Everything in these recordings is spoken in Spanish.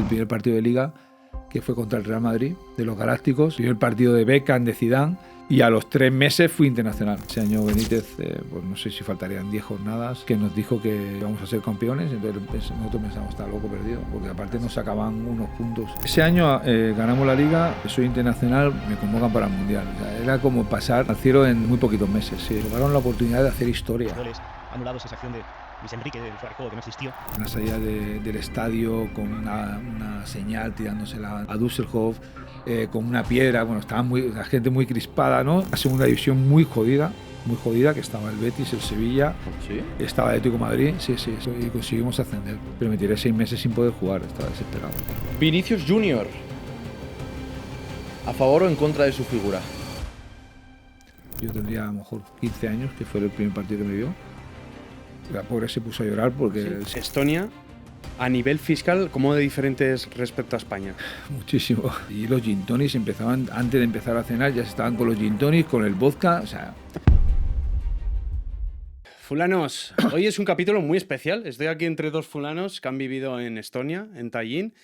primer partido de Liga, que fue contra el Real Madrid, de los Galácticos, el primer partido de Beckham, de Zidane, y a los 3 meses fui internacional. Ese año Benítez, pues no sé si faltarían 10 jornadas, que nos dijo que íbamos a ser campeones, entonces nosotros pensamos, está loco perdido, porque aparte nos sacaban unos puntos. Ese año ganamos la Liga, soy internacional, me convocan para el Mundial. O sea, era como pasar al cielo en muy poquitos meses. Sí. Tomaron la oportunidad de hacer historia. Goles anulados, esa acción de Luis Enrique, del fuera de juego que no existió. Una salida del estadio con una señal tirándosela a Düsseldorf, con una piedra, bueno, estaba la gente muy crispada, ¿no? La segunda división muy jodida, que estaba el Betis, el Sevilla, ¿Sí? estaba el Atlético de Madrid, sí, y conseguimos ascender. Pero me tiré 6 meses sin poder jugar, estaba desesperado. Vinicius Junior, ¿a favor o en contra de su figura? Yo tendría a lo mejor 15 años, que fue el primer partido que me vio. La pobre se puso a llorar porque... Sí. Estonia, a nivel fiscal, ¿cómo de diferentes respecto a España? Muchísimo. Y los gin tonics empezaban, antes de empezar a cenar, ya estaban con los gin tonics, con el vodka, o sea... Fulanos, hoy es un capítulo muy especial. Estoy aquí entre dos fulanos que han vivido en Estonia, en Tallinn.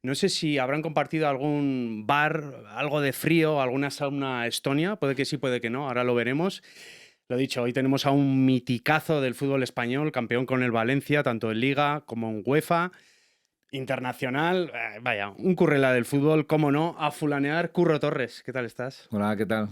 No sé si habrán compartido algún bar, algo de frío, alguna sauna Estonia. Puede que sí, puede que no. Ahora lo veremos. Lo dicho, hoy tenemos a un miticazo del fútbol español, campeón con el Valencia, tanto en Liga como en UEFA. Internacional, vaya, un currela del fútbol, cómo no, a fulanear. Curro Torres, ¿qué tal estás? Hola, ¿qué tal?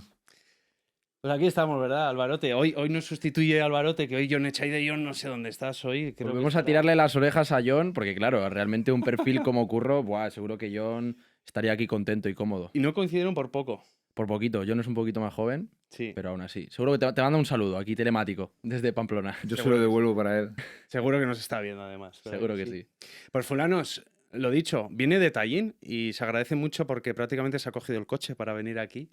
Pues aquí estamos, ¿verdad, Alvarote? Hoy nos sustituye Alvarote, que hoy John Echaide, yo no sé dónde estás hoy. Creo Volvemos a tirarle las orejas a John, porque claro, realmente un perfil como Curro, buah, seguro que John estaría aquí contento y cómodo. Y no coincidieron por poco. Por poquito, John es un poquito más joven, Sí. pero aún así. Seguro que te manda un saludo aquí telemático, desde Pamplona. Yo se lo devuelvo para él. Seguro que nos está viendo, además. Seguro que sí. Pues fulanos, lo dicho, viene de Tallinn y se agradece mucho porque prácticamente se ha cogido el coche para venir aquí.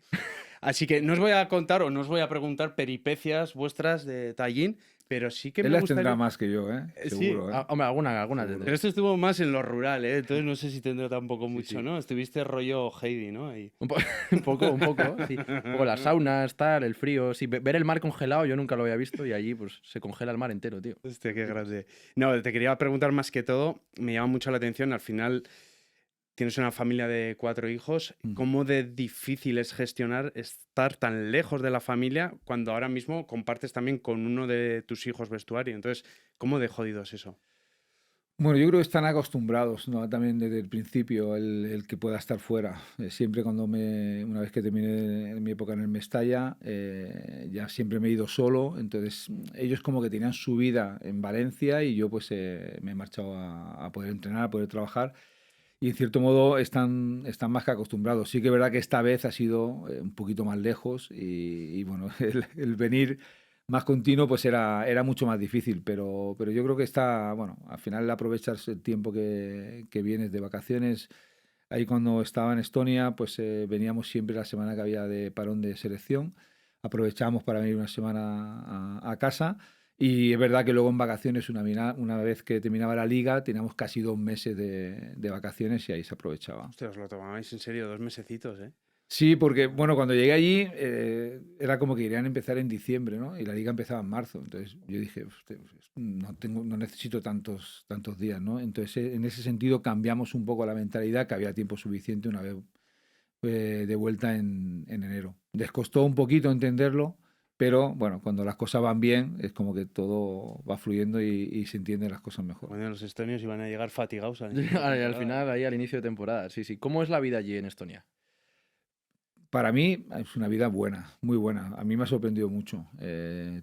Así que no os voy a contar o no os voy a preguntar peripecias vuestras de Tallinn, pero sí que Él me las gustaría... tendrá más que yo, Sí. seguro. Hombre, alguna Pero tendré. esto estuvo más en lo rural, ¿eh? Entonces no sé si tendrá tampoco mucho, sí. ¿no? Estuviste rollo Heidi, ¿no? Ahí. Un poco, sí. Un poco las saunas, tal, el frío. Sí, ver el mar congelado yo nunca lo había visto y allí pues se congela el mar entero, tío. Hostia, qué grande. No, te quería preguntar más que todo, me llama mucho la atención, al final tienes una familia de 4 hijos, ¿cómo de difícil es gestionar estar tan lejos de la familia cuando ahora mismo compartes también con uno de tus hijos vestuario? Entonces, ¿cómo de jodido es eso? Bueno, yo creo que están acostumbrados, ¿no? También desde el principio el que pueda estar fuera. Siempre una vez que terminé mi época en el Mestalla, ya siempre me he ido solo. Entonces ellos como que tenían su vida en Valencia y yo pues me he marchado a poder entrenar, a poder trabajar. Y en cierto modo están más que acostumbrados. Sí que es verdad que esta vez ha sido un poquito más lejos y bueno, el venir más continuo pues era mucho más difícil, pero yo creo que bueno, al final aprovechas el tiempo que vienes de vacaciones. Ahí cuando estaba en Estonia, pues veníamos siempre la semana que había de parón de selección, aprovechábamos para venir una semana a casa. Y es verdad que luego en vacaciones, una vez que terminaba la liga, teníamos casi 2 meses de vacaciones y ahí se aprovechaba. Hostia, os lo tomabais en serio, 2 mesecitos, ¿eh? Sí, porque bueno, cuando llegué allí era como que querían empezar en diciembre, ¿no? Y la liga empezaba en marzo. Entonces yo dije, no necesito tantos días, ¿no? Entonces en ese sentido cambiamos un poco la mentalidad, que había tiempo suficiente una vez de vuelta en enero. Les costó un poquito entenderlo, pero bueno, cuando las cosas van bien es como que todo va fluyendo y se entienden las cosas mejor. Bueno, los estonios iban a llegar fatigados al Al final, ahí al inicio de temporada, sí. ¿Cómo es la vida allí en Estonia? Para mí es una vida buena, muy buena. A mí me ha sorprendido mucho.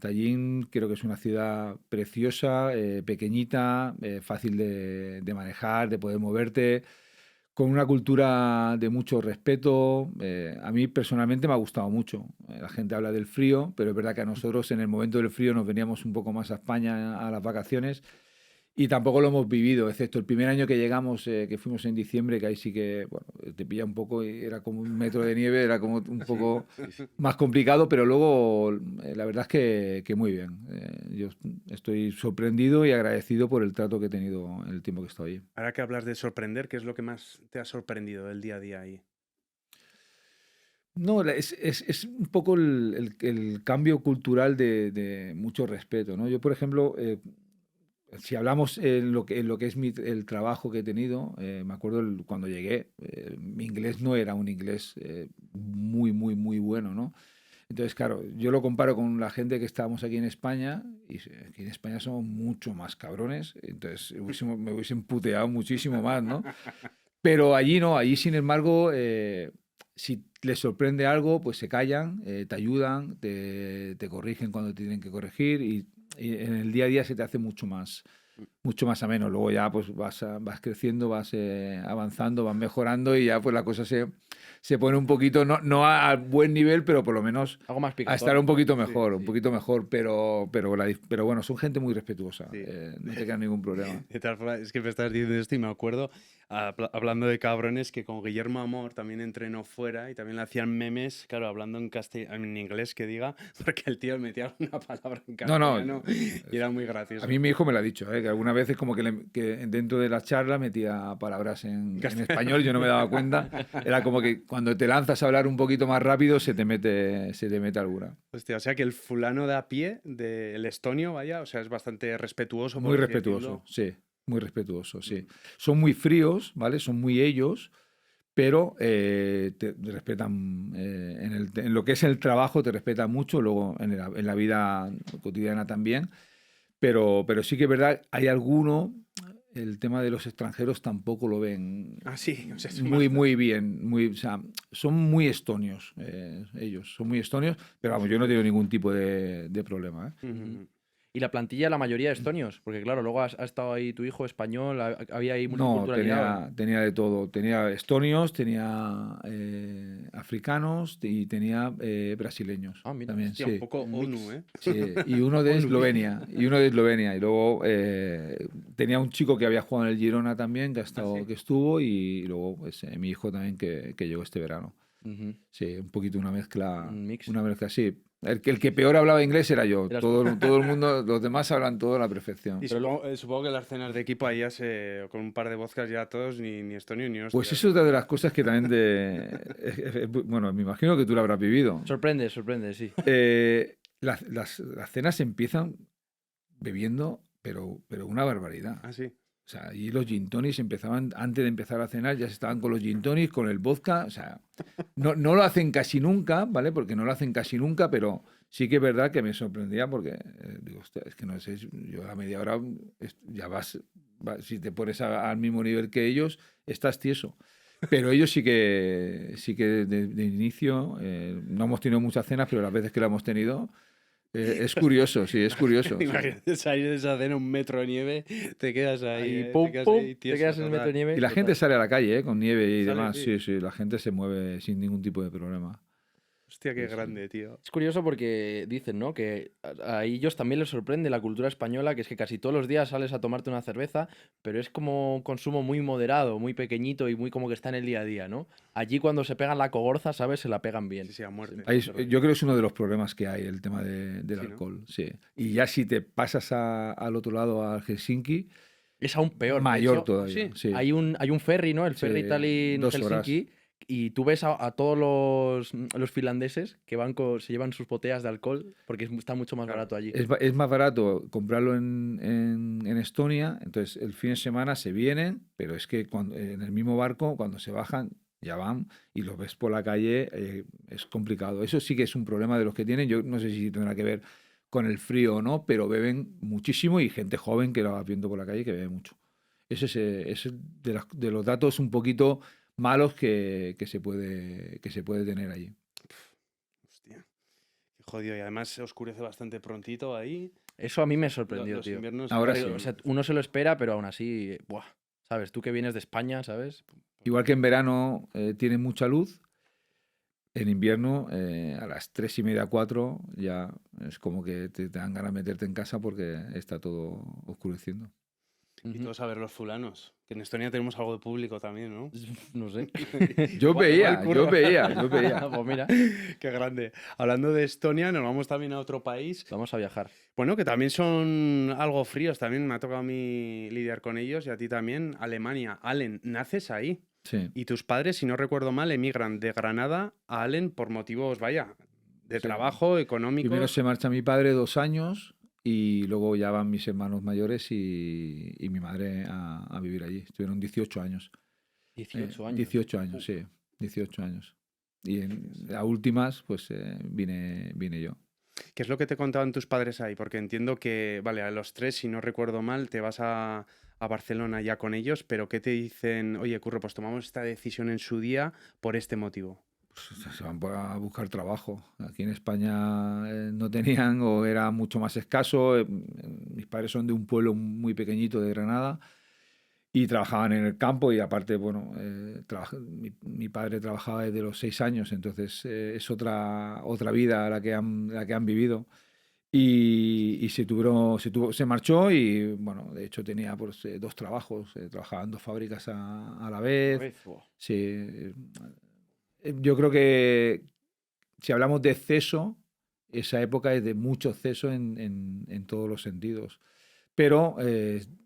Tallinn creo que es una ciudad preciosa, pequeñita, fácil de manejar, de poder moverte, con una cultura de mucho respeto. A mí personalmente me ha gustado mucho. La gente habla del frío, pero es verdad que a nosotros en el momento del frío nos veníamos un poco más a España a las vacaciones. Y tampoco lo hemos vivido, excepto el primer año que llegamos, que fuimos en diciembre, que ahí sí que, bueno, te pilla un poco y era como 1 metro de nieve, era como un poco más complicado, pero luego la verdad es que muy bien. Yo estoy sorprendido y agradecido por el trato que he tenido en el tiempo que he estado ahí. Ahora que hablas de sorprender, ¿qué es lo que más te ha sorprendido del día a día ahí? No, es un poco el cambio cultural de mucho respeto, ¿no? Yo, por ejemplo, si hablamos en lo que es el trabajo que he tenido, me acuerdo cuando llegué, mi inglés no era un inglés muy, muy, muy bueno, ¿no? Entonces, claro, yo lo comparo con la gente que estábamos aquí en España, y aquí en España somos mucho más cabrones, entonces me hubiesen puteado muchísimo más, ¿no? Pero allí no, allí sin embargo, si les sorprende algo, pues se callan, te ayudan, te corrigen cuando te tienen que corregir y en el día a día se te hace mucho más ameno. Luego ya pues vas creciendo, vas avanzando, vas mejorando y ya pues la cosa se pone un poquito, no a buen nivel, pero por lo menos Algo más a picante. estar un poquito mejor, sí. un poquito mejor, pero bueno, son gente muy respetuosa, Sí. no te queda ningún problema. De tal forma, es que me estás diciendo esto y me acuerdo, hablando de cabrones, que con Guillermo Amor también entrenó fuera y también le hacían memes, claro, hablando en inglés que diga, porque el tío metía una palabra en No, no, castellano y era muy gracioso. a mí mi hijo me lo ha dicho, que algunas veces como que dentro de la charla metía palabras en español, yo no me daba cuenta. Era como que cuando te lanzas a hablar un poquito más rápido se te mete alguna. Hostia, o sea que el fulano de a pie, el estonio, vaya, o sea, es bastante respetuoso. por Muy así respetuoso, decirlo. sí, muy respetuoso, sí. Son muy fríos, ¿vale? Son muy ellos, pero te respetan en lo que es el trabajo, te respetan mucho, luego en la vida cotidiana también. Pero sí que es verdad, hay alguno, el tema de los extranjeros tampoco lo ven Ah, sí, o sea, es muy, más- muy bien. O sea, son muy estonios, ellos, son muy estonios, pero vamos, yo no tengo ningún tipo de problema, ¿eh? Ujú. Y la plantilla, la mayoría de estonios, porque claro, luego ha estado ahí tu hijo español, había ahí No, multiculturalidad. tenía de todo. Tenía estonios, tenía africanos y tenía brasileños Ah, mira, también, Hostia, sí. un poco Un ONU, mix. ¿eh? Sí, y uno de ONU. Eslovenia. Y luego tenía un chico que había jugado en el Girona también, sí? que estuvo, y luego pues, mi hijo también que llegó este verano. Ujú. Sí, un poquito Un mix. una mezcla, sí. El que peor hablaba inglés era yo. Eras Todo el mundo, los demás hablan todo a la perfección. Y supongo que las cenas de equipo ahí ya con un par de vodkas ya todos, ni estonio ni hostia. Pues eso es otra de las cosas que también bueno, me imagino que tú lo habrás vivido. Sorprende, sí. Las cenas empiezan bebiendo, pero una barbaridad. Ah, sí. O sea, y los gin tonics empezaban, antes de empezar a cenar, ya se estaban con los gin tonics, con el vodka. O sea, no lo hacen casi nunca, ¿vale? Porque no lo hacen casi nunca, pero sí que es verdad que me sorprendía porque, digo, hostia, es que no sé, yo a la media hora ya si te pones al mismo nivel que ellos, estás tieso. Pero ellos sí que de inicio, no hemos tenido muchas cenas, pero las veces que la hemos tenido, es curioso, sí, es curioso. Sí. Imagínate salir de esa cena un metro de nieve, te quedas ahí, Y pum, pum, te tieso, quedas en el metro de total. nieve. Y la gente sale a la calle, con nieve y Sale, demás. sí. Sí, la gente se mueve sin ningún tipo de problema. Hostia, qué Sí, sí. grande, tío. Es curioso porque dicen, ¿no? Que a ellos también les sorprende la cultura española, que es que casi todos los días sales a tomarte una cerveza, pero es como un consumo muy moderado, muy pequeñito y muy como que está en el día a día, ¿no? Allí cuando se pegan la cogorza, ¿sabes? Se la pegan bien. Sí, sí, a muerte. Yo creo que es uno de los problemas que hay, el tema del Sí, ¿no? alcohol. Sí. Y ya si te pasas al otro lado, a Helsinki, Es aún peor. De mayor hecho, todavía. Sí. hay un ferry, ¿no? El ferry Sí, Tallinn 2 horas. Helsinki. Y tú ves a todos los finlandeses que se llevan sus botellas de alcohol porque está mucho más Claro. barato allí. Es más barato comprarlo en Estonia, entonces el fin de semana se vienen, pero es que en el mismo barco, cuando se bajan, ya van y los ves por la calle, es complicado. Eso sí que es un problema de los que tienen. Yo no sé si tendrá que ver con el frío o no, pero beben muchísimo y gente joven que lo va viendo por la calle que bebe mucho. Ese es de los datos un poquito malos que se puede tener allí. Hostia. Qué jodido. Y además se oscurece bastante prontito ahí. Eso a mí me sorprendió, Los tío. inviernos Ahora Pero, sí. o sea, uno se lo espera, pero aún así, buah, ¿sabes? Tú que vienes de España, ¿sabes? Igual que en verano tiene mucha luz, en invierno a las 3:30, 4 ya es como que te dan ganas de meterte en casa porque está todo oscureciendo. Y Ujú. todos a ver los fulanos. Que en Estonia tenemos algo de público también, ¿no? No sé. Yo Igual veía. Pues mira, Qué grande. Hablando de Estonia, nos vamos también a otro país. vamos a viajar. Bueno, que también son algo fríos. También me ha tocado a mí lidiar con ellos y a ti también. Alemania. Allen, naces ahí. Sí. Y tus padres, si no recuerdo mal, emigran de Granada a Allen por motivos, vaya, de Sí. trabajo, económicos. Primero se marcha mi padre 2 años y luego ya van mis hermanos mayores y mi madre a vivir allí. Estuvieron 18 años. 18 años. 18 años, sí, 18 años. Y a últimas, pues vine yo. ¿Qué es lo que te contaban tus padres ahí? Porque entiendo que, vale, a los 3, si no recuerdo mal, te vas a Barcelona ya con ellos, pero ¿qué te dicen? Oye, Curro, pues tomamos esta decisión en su día por este motivo. Pues se van a buscar trabajo. Aquí en España no tenían o era mucho más escaso. Mis padres son de un pueblo muy pequeñito de Granada y trabajaban en el campo y aparte, bueno, mi padre trabajaba desde los 6 años, entonces es otra vida la que han vivido. Y se marchó y, bueno, de hecho tenía pues, 2 trabajos, trabajaba en 2 fábricas a la vez. Sí, yo creo que si hablamos de exceso, esa época es de mucho exceso en todos los sentidos. Pero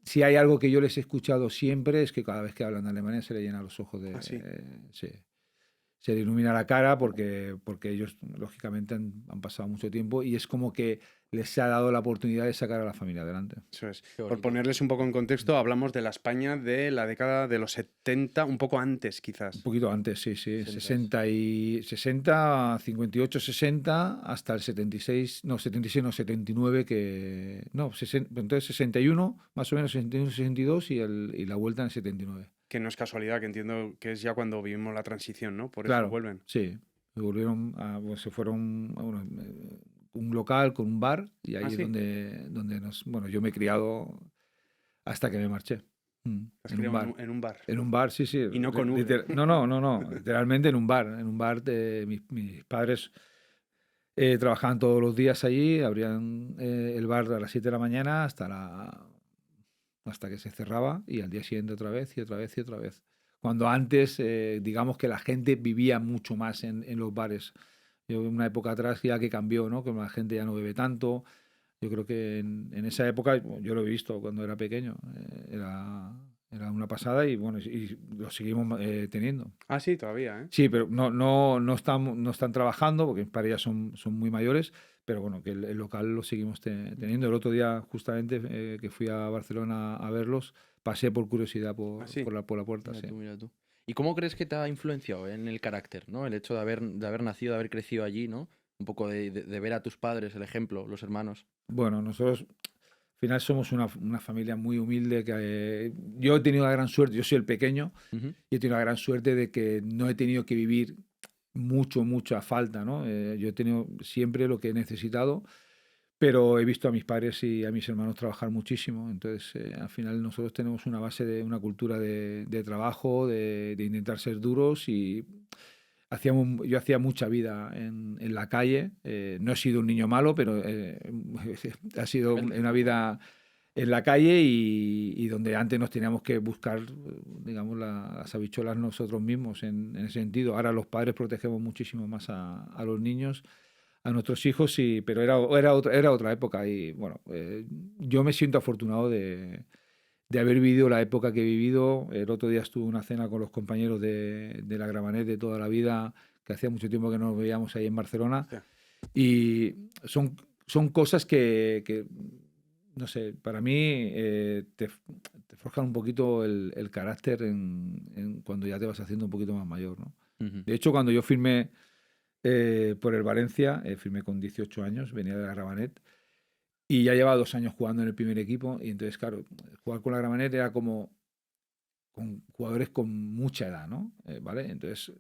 si hay algo que yo les he escuchado siempre es que cada vez que hablan de Alemania se le llenan los ojos de... ¿Ah, sí? Sí. Se le ilumina la cara porque ellos, lógicamente, han pasado mucho tiempo y es como que les ha dado la oportunidad de sacar a la familia adelante. Eso es. Qué Por bonito. ponerles un poco en contexto, hablamos de la España de la década de los 70, un poco antes Un quizás. poquito antes, sí. 60. 58, 60, hasta el 76, no, 76, no, 79, que... No, entonces 61, más o menos 61, 62 y la vuelta en el 79. Que no es casualidad, que entiendo que es ya cuando vivimos la transición, ¿no? Por eso Claro, vuelven. sí. Pues se fueron a un local con un bar y ahí ¿Ah, es sí? donde bueno, yo me he criado hasta que me marché. Has En un criado bar. en un bar. En un bar, sí. Y no con V. No, literalmente en un bar. En un bar mis padres trabajaban todos los días allí, abrían el bar a las 7 de la mañana hasta que se cerraba y al día siguiente otra vez y otra vez y otra vez. Cuando antes, digamos que la gente vivía mucho más en los bares. Yo en una época atrás ya que cambió, ¿no? Que la gente ya no bebe tanto. Yo creo que en esa época, yo lo he visto cuando era pequeño, era una pasada y bueno, y lo seguimos teniendo. Ah, sí, todavía, ¿eh? Sí, pero no están trabajando porque mis padres ya son muy mayores, pero bueno, que el local lo seguimos teniendo. El otro día, justamente, que fui a Barcelona a verlos, pasé por curiosidad ¿Ah, sí? por la puerta, Mira sí. tú, mira tú. ¿Y cómo crees que te ha influenciado en el carácter, ¿no? El hecho de haber nacido, de haber crecido allí, ¿no? Un poco de ver a tus padres, el ejemplo, los hermanos. Bueno, nosotros al final somos una familia muy humilde que yo he tenido la gran suerte, yo soy el pequeño, Ujú. y he tenido la gran suerte de que no he tenido que vivir mucha falta, ¿no? Yo he tenido siempre lo que he necesitado, pero he visto a mis padres y a mis hermanos trabajar muchísimo. Entonces, al final nosotros tenemos una base de una cultura de trabajo, de intentar ser duros y yo hacía mucha vida en la calle. No he sido un niño malo, pero ha sido una vida en la calle y donde antes nos teníamos que buscar, digamos, las habichuelas nosotros mismos en ese sentido. Ahora los padres protegemos muchísimo más a los niños, a nuestros hijos, pero era otra época y bueno, yo me siento afortunado de haber vivido la época que he vivido. El otro día estuve en una cena con los compañeros de la Gramenet de toda la vida, que hacía mucho tiempo que no nos veíamos ahí en Barcelona. Hostia. Y son cosas que, no sé, para mí te forjan un poquito el carácter cuando ya te vas haciendo un poquito más mayor, ¿no? Ujú. De hecho, cuando yo firmé por el Valencia, firmé con 18 años, venía de la Gramenet, y ya llevaba 2 años jugando en el primer equipo, y entonces, claro, jugar con la Gramenet era como con jugadores con mucha edad, ¿no? ¿Vale? Entonces,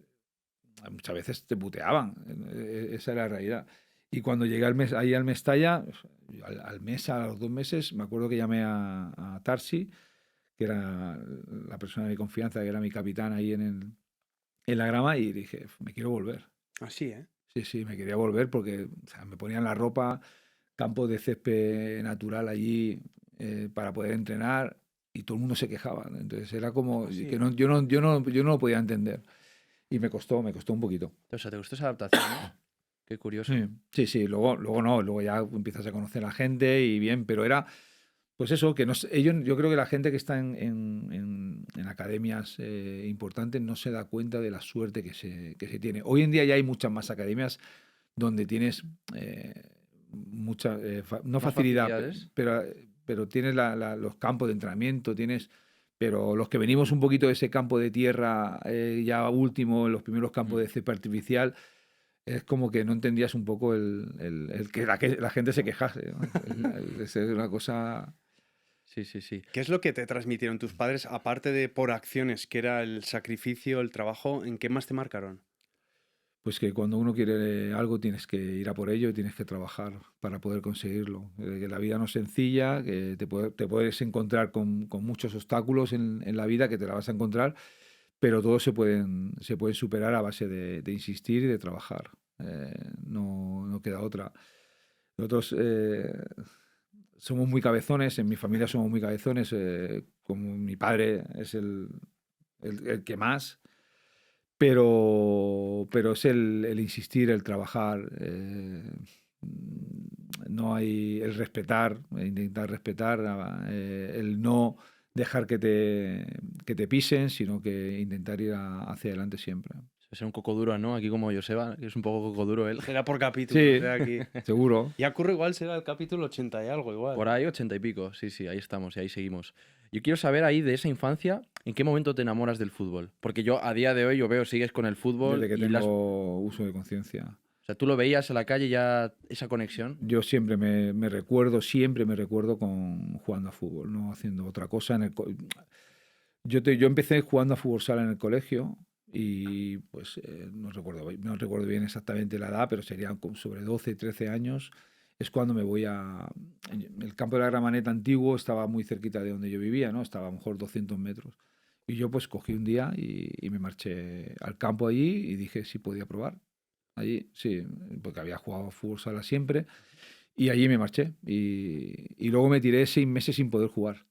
muchas veces te puteaban, esa era la realidad. Y cuando llegué ahí al Mestalla, al mes, a los 2 meses, me acuerdo que llamé a Tarsi, que era la persona de mi confianza, que era mi capitán ahí en la grama, y dije, me quiero volver. Así, ¿eh? Sí, me quería volver porque o sea, me ponían la ropa, campo de césped natural allí para poder entrenar y todo el mundo se quejaba. Entonces era como Ah, sí. que yo no lo podía entender y me costó un poquito. O sea, ¿te gustó esa adaptación, no? Qué curioso. Sí, luego ya empiezas a conocer a la gente y bien, pero era, pues eso, que yo creo que la gente que está en academias importantes no se da cuenta de la suerte que se tiene. Hoy en día ya hay muchas más academias donde tienes no Más facilidad, facilidades. pero tienes los campos de entrenamiento, pero los que venimos un poquito de ese campo de tierra, ya último, en los primeros campos de césped artificial, es como que no entendías un poco el que la gente se quejase, ¿no? Es una cosa... Sí, sí, sí. ¿Qué es lo que te transmitieron tus padres, aparte de por acciones, que era el sacrificio, el trabajo? ¿En qué más te marcaron? Pues que cuando uno quiere algo tienes que ir a por ello y tienes que trabajar para poder conseguirlo. Que la vida no es sencilla, que te puedes encontrar con muchos obstáculos en la vida, que te la vas a encontrar, pero todos se pueden superar a base de insistir y de trabajar. No queda otra. Nosotros somos muy cabezones, en mi familia somos muy cabezones, como mi padre es el que más. Pero es el insistir, el trabajar, no hay el respetar, intentar respetar, el no dejar que te pisen, sino que intentar ir hacia adelante siempre. Ser un coco duro, ¿no? Aquí como Joseba, que es un poco coco duro él. Será por capítulo. Sí, Aquí. seguro. Ya ocurre igual, será el capítulo 80 y algo igual. Por ahí 80 y pico, sí, sí, ahí estamos y ahí seguimos. Yo quiero saber ahí de esa infancia, ¿en qué momento te enamoras del fútbol? Porque yo a día de hoy yo veo, sigues con el fútbol Desde que y tengo uso de conciencia. o sea, tú lo veías en la calle ya, esa conexión. Yo siempre siempre me recuerdo con jugando a fútbol, no haciendo otra cosa. Yo empecé jugando a fútbol sala en el colegio y pues no recuerdo bien exactamente la edad, pero serían sobre 12, 13 años. Es cuando me voy el campo de la Gramaneta antiguo estaba muy cerquita de donde yo vivía, ¿no? Estaba a lo mejor 200 metros. Y yo pues cogí un día y me marché al campo allí y dije si podía probar. Allí, sí, porque había jugado a fútbol sala siempre. Y allí me marché. Y luego me tiré 6 meses sin poder jugar.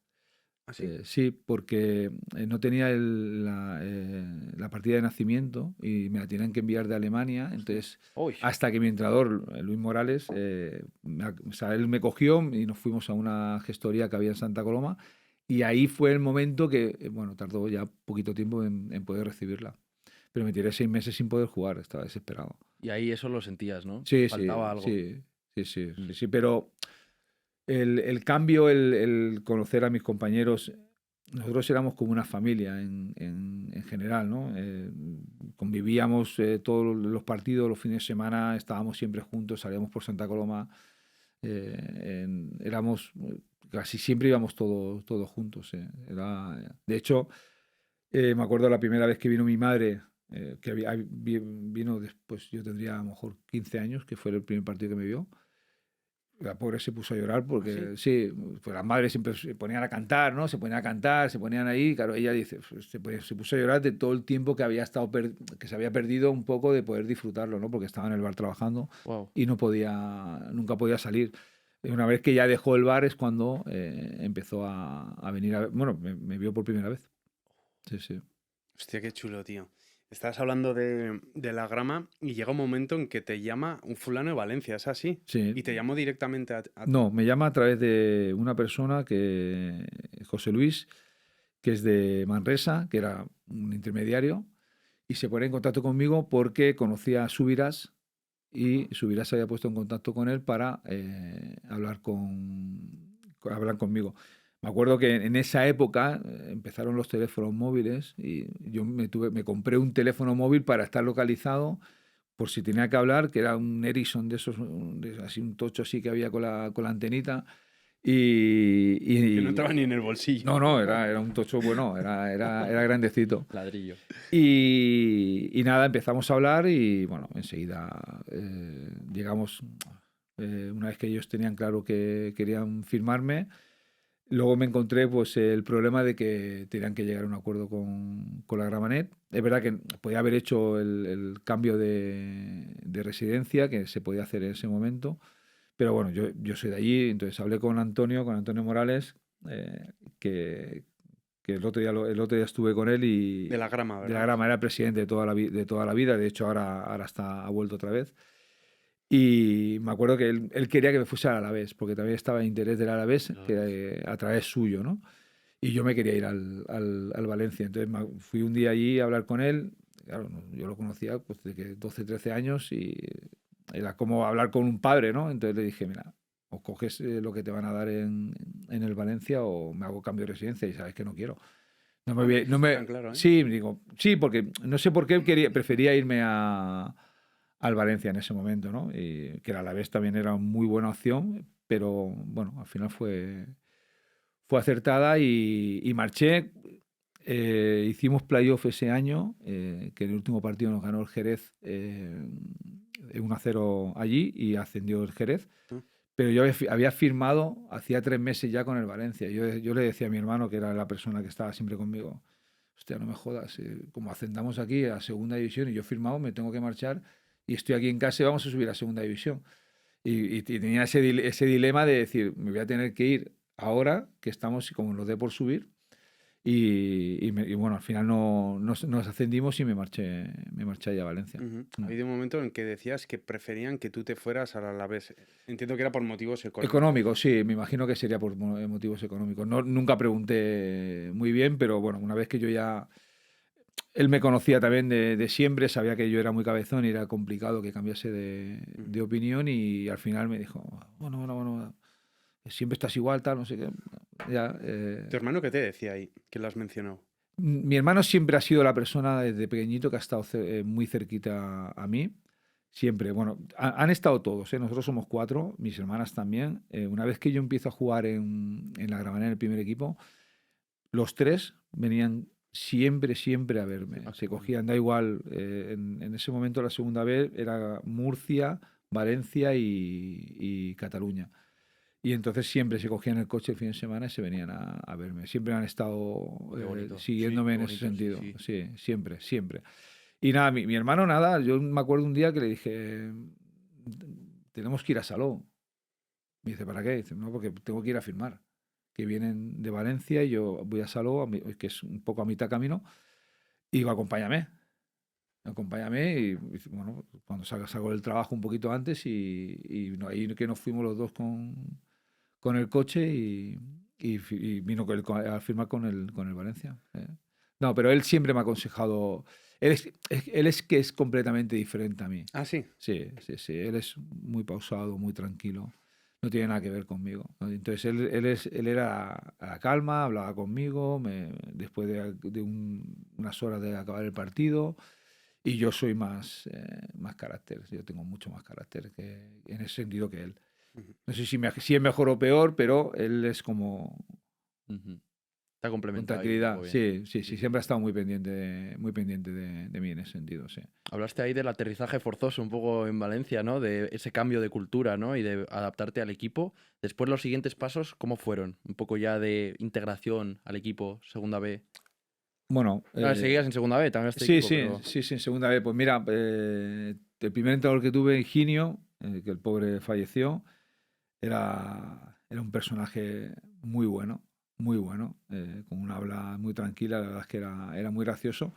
¿Así? Sí, porque no tenía la partida de nacimiento y me la tenían que enviar de Alemania. Entonces, Uy, hasta que mi entrenador, Luis Morales, o sea, él me cogió y nos fuimos a una gestoría que había en Santa Coloma. Y ahí fue el momento que, bueno, tardó ya poquito tiempo en poder recibirla. Pero me tiré 6 meses sin poder jugar, estaba desesperado. y ahí eso lo sentías, ¿no? Sí, sí, Faltaba algo. sí, sí, sí, Mm. sí, sí, pero el cambio, el conocer a mis compañeros, nosotros éramos como una familia en general, ¿no? Convivíamos todos los partidos, los fines de semana, estábamos siempre juntos, salíamos por Santa Coloma, casi siempre íbamos todos juntos. De hecho, me acuerdo la primera vez que vino mi madre, que vino después, yo tendría a lo mejor 15 años, que fue el primer partido que me vio. La pobre se puso a llorar porque, sí, pues las madres siempre se ponían a cantar, ¿no? Se ponían a cantar, se ponían ahí. Claro, ella dice, pues, se puso a llorar de todo el tiempo que había estado, que se había perdido un poco de poder disfrutarlo, ¿no? Porque estaba en el bar trabajando Wow. y nunca podía salir. Y una vez que ya dejó el bar es cuando empezó a venir a ver. Bueno, me vio por primera vez. Sí, sí. Hostia, qué chulo, tío. Estás hablando de la grama y llega un momento en que te llama un fulano de Valencia, ¿es así? Sí. Y te llamó directamente a ti. No, me llama a través de una persona José Luis, que es de Manresa, que era un intermediario, y se pone en contacto conmigo porque conocía a Subirás y Subirás se había puesto en contacto con él para hablar conmigo. Me acuerdo que en esa época empezaron los teléfonos móviles y yo me compré un teléfono móvil para estar localizado por si tenía que hablar, que era un Ericsson de esos, así un tocho así que había con la antenita. Que no entraba ni en el bolsillo. No, era un tocho bueno, era grandecito. Ladrillo. Y nada, empezamos a hablar y bueno, enseguida llegamos, una vez que ellos tenían claro que querían firmarme. Luego me encontré pues el problema de que tenían que llegar a un acuerdo con la Gramanet. Es verdad que podía haber hecho el cambio de residencia, que se podía hacer en ese momento, pero bueno, yo soy de allí, entonces hablé con Antonio Morales, que el otro día estuve con él y... De la grama, De la ¿verdad? Grama, era presidente de toda la vida, de hecho ahora ha vuelto otra vez. Y me acuerdo que él quería que me fuese al Alavés, porque también estaba en interés del Alavés, que a través suyo, ¿no? Y yo me quería ir al Valencia. Entonces fui un día allí a hablar con él. Claro, yo lo conocía pues, de que 12, 13 años y era como hablar con un padre, ¿no? Entonces le dije, mira, o coges lo que te van a dar en el Valencia o me hago cambio de residencia y sabes que no quiero. No me, Bueno, no me, tan claro, ¿eh? sí, digo, sí, porque no sé por qué prefería irme al Valencia en ese momento, ¿no? Y que a la vez también era muy buena opción, pero bueno, al final fue acertada y marché. Hicimos playoff ese año, que en el último partido nos ganó el Jerez 1-0 allí y ascendió el Jerez. Mm. Pero yo había firmado hacía 3 meses ya con el Valencia. Yo le decía a mi hermano, que era la persona que estaba siempre conmigo, hostia, no me jodas, como ascendamos aquí a segunda división y yo he firmado, me tengo que marchar y estoy aquí en casa y vamos a subir a segunda división. Y tenía ese dilema de decir, me voy a tener que ir ahora que estamos como nos dé por subir. Y bueno, al final nos ascendimos y me marché allá a Valencia. Ujú. Ha habido un momento en el que decías que preferían que tú te fueras al Alavés. Entiendo que era por motivos económicos. Económico, sí, me imagino que sería por motivos económicos. No, nunca pregunté muy bien, pero bueno, una vez que yo ya... Él me conocía también de siempre, sabía que yo era muy cabezón y era complicado que cambiase de opinión y al final me dijo, bueno, siempre estás igual, tal, no sé qué. Ya, ¿Tu hermano qué te decía ahí? Que lo has mencionado. mi hermano siempre ha sido la persona desde pequeñito que ha estado muy cerquita a mí. Siempre, bueno, han estado todos, ¿eh? Nosotros somos 4, mis hermanas también. Una vez que yo empiezo a jugar en la Gramanera en el primer equipo, los 3 venían siempre a verme. Ah, Se qué bueno. cogían, da igual, en ese momento la segunda vez era Murcia, Valencia y Cataluña. Y entonces siempre se cogían el coche el fin de semana y se venían a verme. Siempre han estado Qué bonito. siguiéndome Sí, en qué ese bonito, sentido. sí. Sí, siempre. Y nada, mi hermano nada. Yo me acuerdo un día que le dije, tenemos que ir a Salou. Me dice, ¿para qué? Dice, no, porque tengo que ir a firmar. Que vienen de Valencia y yo voy a Salou, que es un poco a mitad camino. Y digo, acompáñame y bueno, cuando salgo del trabajo un poquito antes y ahí que nos fuimos los dos con el coche y vino a firmar con el Valencia. No, pero él siempre me ha aconsejado. Él es que es completamente diferente a mí. Ah, sí. Sí. Él es muy pausado, muy tranquilo. No tiene nada que ver conmigo, ¿no? Entonces él era a la calma, hablaba conmigo después de unas horas de acabar el partido. Y yo soy más carácter. Yo tengo mucho más carácter en ese sentido que él. Ujú. No sé si es mejor o peor, pero él es como Ujú. Está con complementado ahí un tranquilidad. poco bien. Sí, siempre ha estado muy pendiente de mí en ese sentido, sí. Hablaste ahí del aterrizaje forzoso un poco en Valencia, ¿no? De ese cambio de cultura, ¿no? Y de adaptarte al equipo. Después los siguientes pasos, ¿cómo fueron? Un poco ya de integración al equipo, segunda B. Bueno, Ahora seguías en segunda B, también este sí, equipo, sí, en segunda vez. Pues mira, el primer entrenador que tuve, Higinio, que el pobre falleció, era un personaje muy bueno, con una habla muy tranquila, la verdad es que era muy gracioso,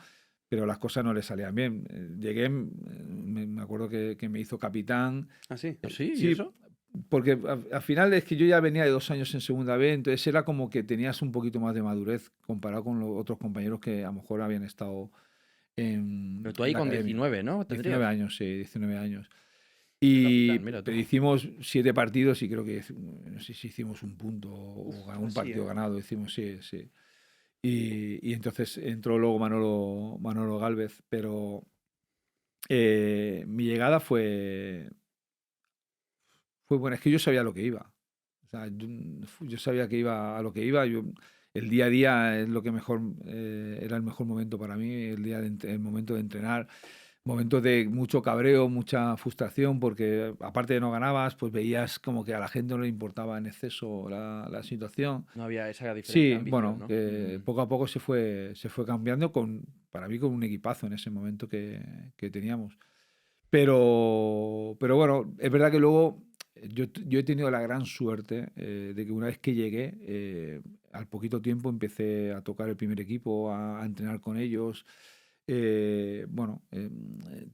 pero las cosas no le salían bien. Llegué, me acuerdo que me hizo capitán. Ah, sí. pero... ¿Sí? ¿Y Sí, eso? porque al final es que yo ya venía de 2 años en segunda B, entonces era como que tenías un poquito más de madurez comparado con los otros compañeros que a lo mejor habían estado Pero tú en ahí la con academia. 19, ¿no? 19 años, sí, 19 años. Capitán, mira tú. Pero hicimos 7 partidos y creo que no sé si hicimos un punto o un así, partido ¿eh? ganado, hicimos, sí. Y entonces entró luego Manolo Gálvez, pero mi llegada fue buena. Es que yo sabía lo que iba. O sea, yo sabía que iba a lo que iba. El día a día es lo que mejor era el mejor momento para mí, el momento de entrenar. Momentos de mucho cabreo, mucha frustración, porque aparte de no ganabas, pues veías como que a la gente no le importaba en exceso la situación. No había esa diferencia de Sí, ambición, bueno, ¿no? que poco a poco se fue cambiando para mí con un equipazo en ese momento que teníamos. Pero bueno, es verdad que luego yo he tenido la gran suerte de que una vez que llegué, al poquito tiempo empecé a tocar el primer equipo, a entrenar con ellos. Bueno,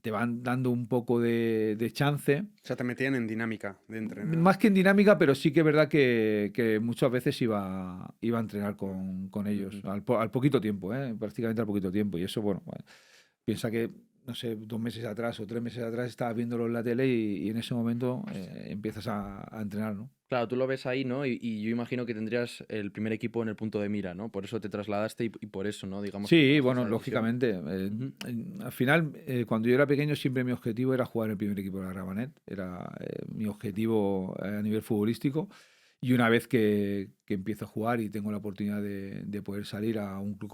te van dando un poco de chance. O sea, te metían en dinámica de entrenar. Más que en dinámica, pero sí que es verdad que muchas veces iba a entrenar con ellos, Ujú. al poquito tiempo, prácticamente al poquito tiempo. Y eso, bueno, piensa que no sé, 2 meses atrás o 3 meses atrás estabas viéndolo en la tele y en ese momento empiezas a entrenar, ¿no? Claro, tú lo ves ahí, ¿no? Y yo imagino que tendrías el primer equipo en el punto de mira, ¿no? Por eso te trasladaste y por eso, ¿no? Digamos que Sí, tomaste bueno, esa decisión. lógicamente. Ujú. Al final, cuando yo era pequeño, siempre mi objetivo era jugar en el primer equipo de la Gramenet. Era mi objetivo a nivel futbolístico. Y una vez que empiezo a jugar y tengo la oportunidad de poder salir a un club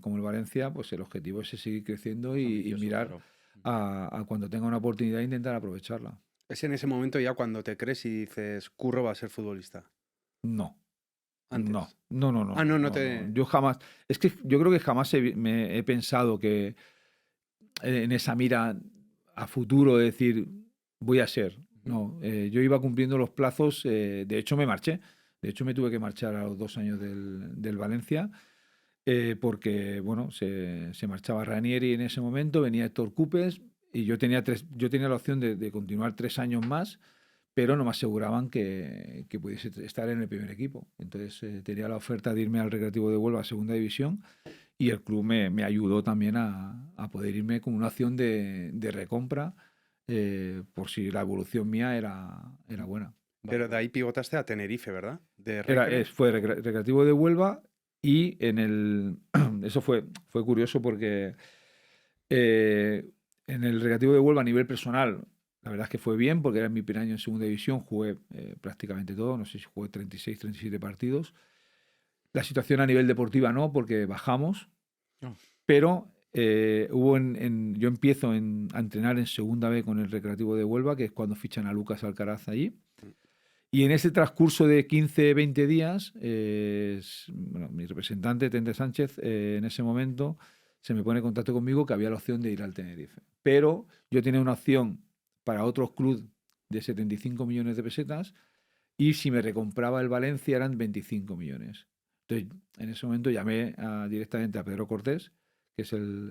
como el Valencia, pues el objetivo es seguir creciendo Es y ambicioso, mirar claro. a cuando tenga una oportunidad intentar aprovecharla. Es en ese momento ya cuando te crees y dices, Curro va a ser futbolista. No. Antes. No. Ah, no te... Yo jamás. Es que yo creo que jamás me he pensado que en esa mira a futuro de decir voy a ser. No, yo iba cumpliendo los plazos. De hecho, me marché. De hecho, me tuve que marchar a los 2 años del Valencia. Porque, bueno, se marchaba Ranieri en ese momento, venía Héctor Cupes y yo tenía la opción de continuar 3 años más, pero no me aseguraban que pudiese estar en el primer equipo. Entonces tenía la oferta de irme al Recreativo de Huelva a Segunda División y el club me ayudó también a poder irme con una opción de recompra por si la evolución mía era buena. Pero de ahí pivotaste a Tenerife, ¿verdad? De Recre. Fue Recreativo de Huelva y eso fue curioso porque en el Recreativo de Huelva a nivel personal, la verdad es que fue bien porque era mi primer año en Segunda División, jugué prácticamente todo, no sé si jugué 36, 37 partidos. La situación a nivel deportiva no, porque bajamos, pero yo empiezo a entrenar en Segunda B con el Recreativo de Huelva, que es cuando fichan a Lucas Alcaraz allí. Y en ese transcurso de 15, 20 días, bueno, mi representante, Tente Sánchez, en ese momento se me pone en contacto conmigo que había la opción de ir al Tenerife. Pero yo tenía una opción para otros clubes de 75 millones de pesetas y si me recompraba el Valencia eran 25 millones. Entonces, en ese momento llamé directamente a Pedro Cortés, que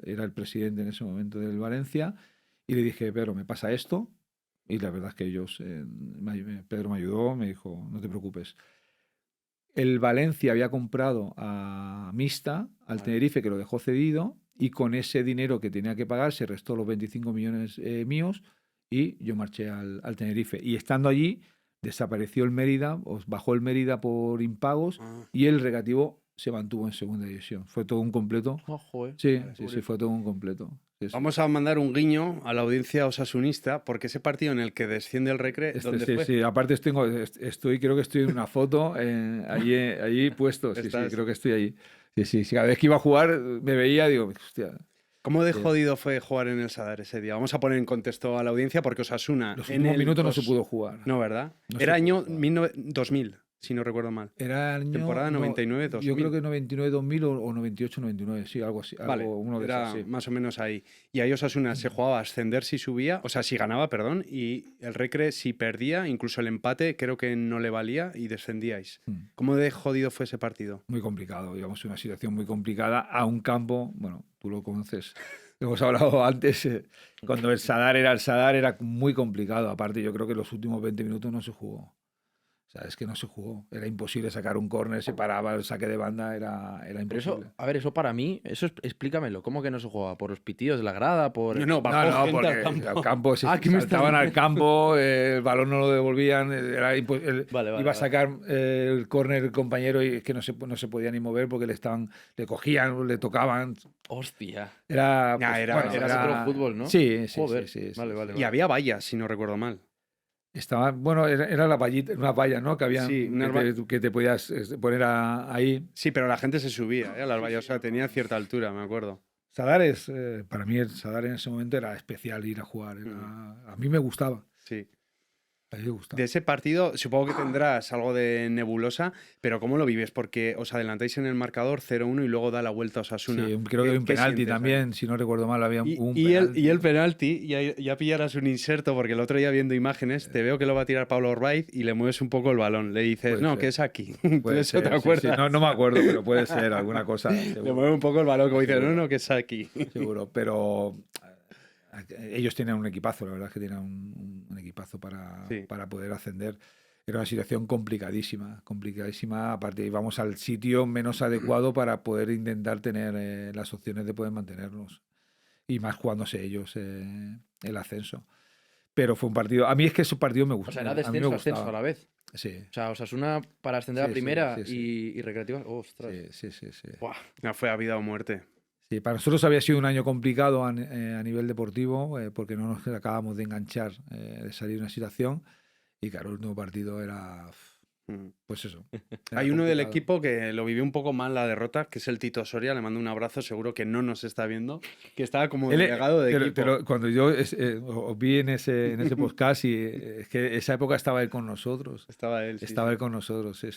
era el presidente en ese momento del Valencia, y le dije, Pedro, me pasa esto. Y la verdad es que Pedro me ayudó, me dijo, no te preocupes. El Valencia había comprado a Mista, al Tenerife, que lo dejó cedido, y con ese dinero que tenía que pagar se restó los 25 millones míos y yo marché al Tenerife. Y estando allí, desapareció el Mérida, bajó el Mérida por impagos y el Recreativo se mantuvo en Segunda División. Fue todo un completo. Oh, joder. Sí, fue todo un completo. Sí. Vamos a mandar un guiño a la audiencia osasunista, porque ese partido en el que desciende el Recre, ¿dónde fue? Sí, aparte creo que estoy en una foto allí puesto. Sí, creo que estoy allí. Sí, cada vez que iba a jugar me veía, digo, hostia. ¿Cómo de jodido fue jugar en el Sadar ese día? Vamos a poner en contexto a la audiencia porque Osasuna... Los últimos minutos no se pudo jugar. No, ¿verdad? No Era se año pudo jugar. 2000, si no recuerdo mal. Era año... Temporada 99-2000. Yo creo que 99-2000 o 98-99, sí, algo así. Vale, uno de era esos, sí. más o menos ahí. Y ahí Osasuna se jugaba a ascender si subía, o sea, si ganaba, perdón, y el Recre si perdía, incluso el empate creo que no le valía y descendíais. ¿Cómo de jodido fue ese partido? Muy complicado, digamos, una situación muy complicada a un campo, bueno, tú lo conoces, hemos hablado antes, cuando el Sadar era muy complicado. Aparte, yo creo que los últimos 20 minutos no se jugó. O sea, es que no se jugó. Era imposible sacar un córner, se paraba, el saque de banda era Pero imposible. eso, a ver, eso para mí, explícamelo. ¿Cómo que no se jugaba? ¿Por los pitidos de la grada? No, bajó gente porque al campo. al campo se ¿qué me saltaban estás al campo, el balón no lo devolvían, Vale, iba a sacar el córner el compañero y es que no se podía ni mover porque le cogían, le tocaban. Hostia. Era otro fútbol, ¿no? Sí. Joder. Sí. Vale. Y había vallas, si no recuerdo mal. Bueno, era la vallita, una valla, ¿no? Que había Sí, que te podías poner ahí. Sí, pero la gente se subía a las vallas, o sea, tenía cierta altura, me acuerdo. Sadar para mí el Sadar en ese momento era especial ir a jugar. A mí me gustaba. Sí. A mí me gustaba. De ese partido supongo que tendrás algo de nebulosa, pero ¿cómo lo vives? Porque os adelantáis en el marcador 0-1 y luego da la vuelta a Osasuna. Sí, creo que hay un penalti también, si no recuerdo mal, había un penalti. Y el penalti, ya pillarás un inserto, porque el otro día viendo imagenes, te veo que lo va a tirar Pablo Orbaiz y le mueves un poco el balón. Le dices, Puede no, ser. que es aquí. Puede ¿Eso te ser, acuerdas? sí. No me acuerdo, pero puede ser alguna cosa. Le mueve un poco el balón, como dice, no, que es aquí. Seguro, pero ellos tenían un equipazo, la verdad es que tenían un equipazo para poder ascender. Era una situación complicadísima. Aparte, íbamos al sitio menos adecuado para poder intentar tener las opciones de poder mantenernos. y más jugándose ellos el ascenso. Pero fue un partido. A mí es que ese partido me gustó. O sea, era a mí me descenso, ascenso gustaba. a la vez. Sí, O sea, Osasuna para ascender a Sí, sí, primera sí, sí. y Recreativa. Ostras. sí. Buah. No fue a vida o muerte. Sí, para nosotros había sido un año complicado a nivel deportivo porque no nos acabamos de enganchar, de salir de una situación. Y claro, el último partido era, Mm. pues eso. era Hay uno del complicado. equipo que lo vivió un poco mal la derrota, que es el Tito Soria. Le mando un abrazo, seguro que no nos está viendo, que estaba como Él, delegado de pero- equipo. pero cuando yo os vi en ese podcast, y es que esa época estaba él con nosotros. Estaba él, sí, Estaba sí. él con nosotros, sí.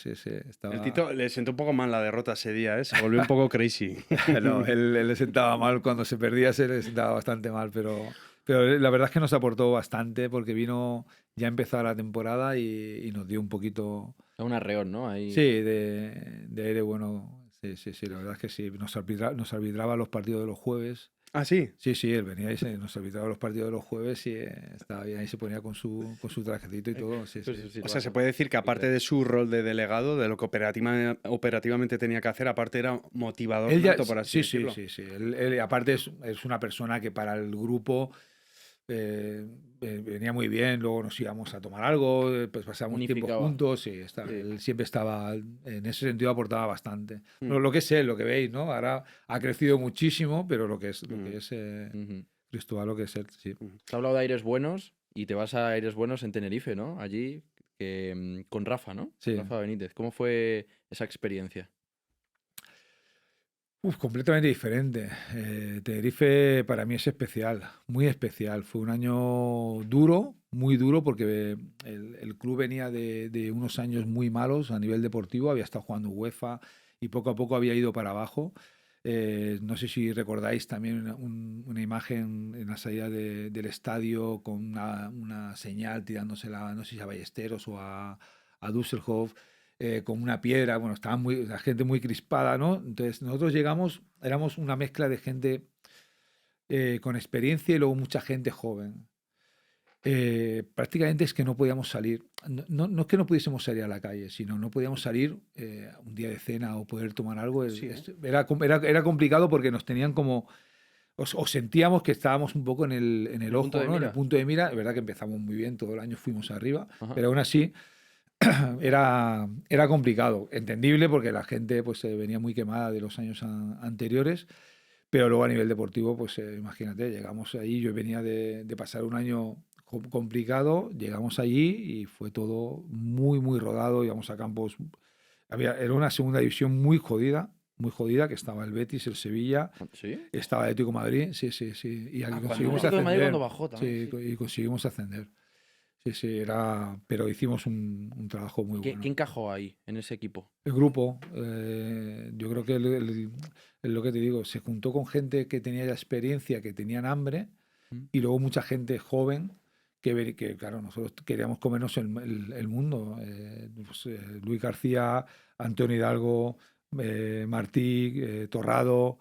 Estaba... El Tito le sentó un poco mal la derrota ese día, ¿eh? Se volvió un poco crazy. No, él le sentaba mal, cuando se perdía se le sentaba bastante mal, pero la verdad es que nos aportó bastante porque vino ya a empezar la temporada y nos dio un poquito, Un arreón, ¿no? Ahí. sí, de aire bueno. Sí, la verdad es que sí, nos arbitraba los partidos de los jueves. Ah, sí. Sí, él venía y nos arbitraba los partidos de los jueves y estaba bien ahí, se ponía con su trajecito y todo. Sí. O sea, se puede decir que aparte de su rol de delegado, de lo que operativamente tenía que hacer, aparte era motivador Él ya, nato, por así sí. decirlo. Él, aparte es una persona que para el grupo venía muy bien, luego nos íbamos a tomar algo, pues pasábamos tiempo Unificaba. juntos, sí, Sí. él siempre estaba, en ese sentido aportaba bastante. Mm. Lo que es él, lo que veis, ¿no? Ahora ha crecido muchísimo, pero lo que es Ujú. Cristóbal, lo que es él, sí. Te he hablado de aires buenos y te vas a aires buenos en Tenerife, ¿no? Allí con Rafa, ¿no? Sí. Rafa Benítez. ¿Cómo fue esa experiencia? Completamente diferente. Tenerife para mí es especial, muy especial. Fue un año duro, muy duro, porque el club venía de unos años muy malos a nivel deportivo, había estado jugando UEFA y poco a poco había ido para abajo. No sé si recordáis también una imagen en la salida del estadio con una señal tirándosela, no sé si a Ballesteros o a Düsseldorf, con una piedra. Bueno, estaba la gente muy crispada, ¿no? Entonces nosotros llegamos, éramos una mezcla de gente con experiencia y luego mucha gente joven. Prácticamente es que no podíamos salir. No es que no pudiésemos salir a la calle, sino no podíamos salir un día de cena o poder tomar algo. Sí, Era complicado porque nos tenían como... O sentíamos que estábamos un poco en el ojo, punto de ¿no? En el mira. punto de mira. Es verdad que empezamos muy bien, todo el año fuimos arriba, Ajá. pero aún así era complicado. Entendible porque la gente pues venía muy quemada de los años anteriores. Pero luego a nivel deportivo, pues imagínate, llegamos ahí, yo venía de pasar un año complicado, llegamos allí y fue todo muy rodado, íbamos a campos, era una segunda división muy jodida, que estaba el Betis, el Sevilla, ¿Sí? estaba el Atlético de Madrid, sí, y aquí cuando conseguimos Atlético de Madrid ascender. cuando bajó también, Sí, y conseguimos ascender. Sí, pero hicimos un trabajo muy bueno. ¿Qué encajó ahí, en ese equipo? El grupo, yo creo que lo que te digo, se juntó con gente que tenía ya experiencia, que tenían hambre, y luego mucha gente joven que claro, nosotros queríamos comernos el mundo. Luis García, Antonio Hidalgo, Martí, Torrado,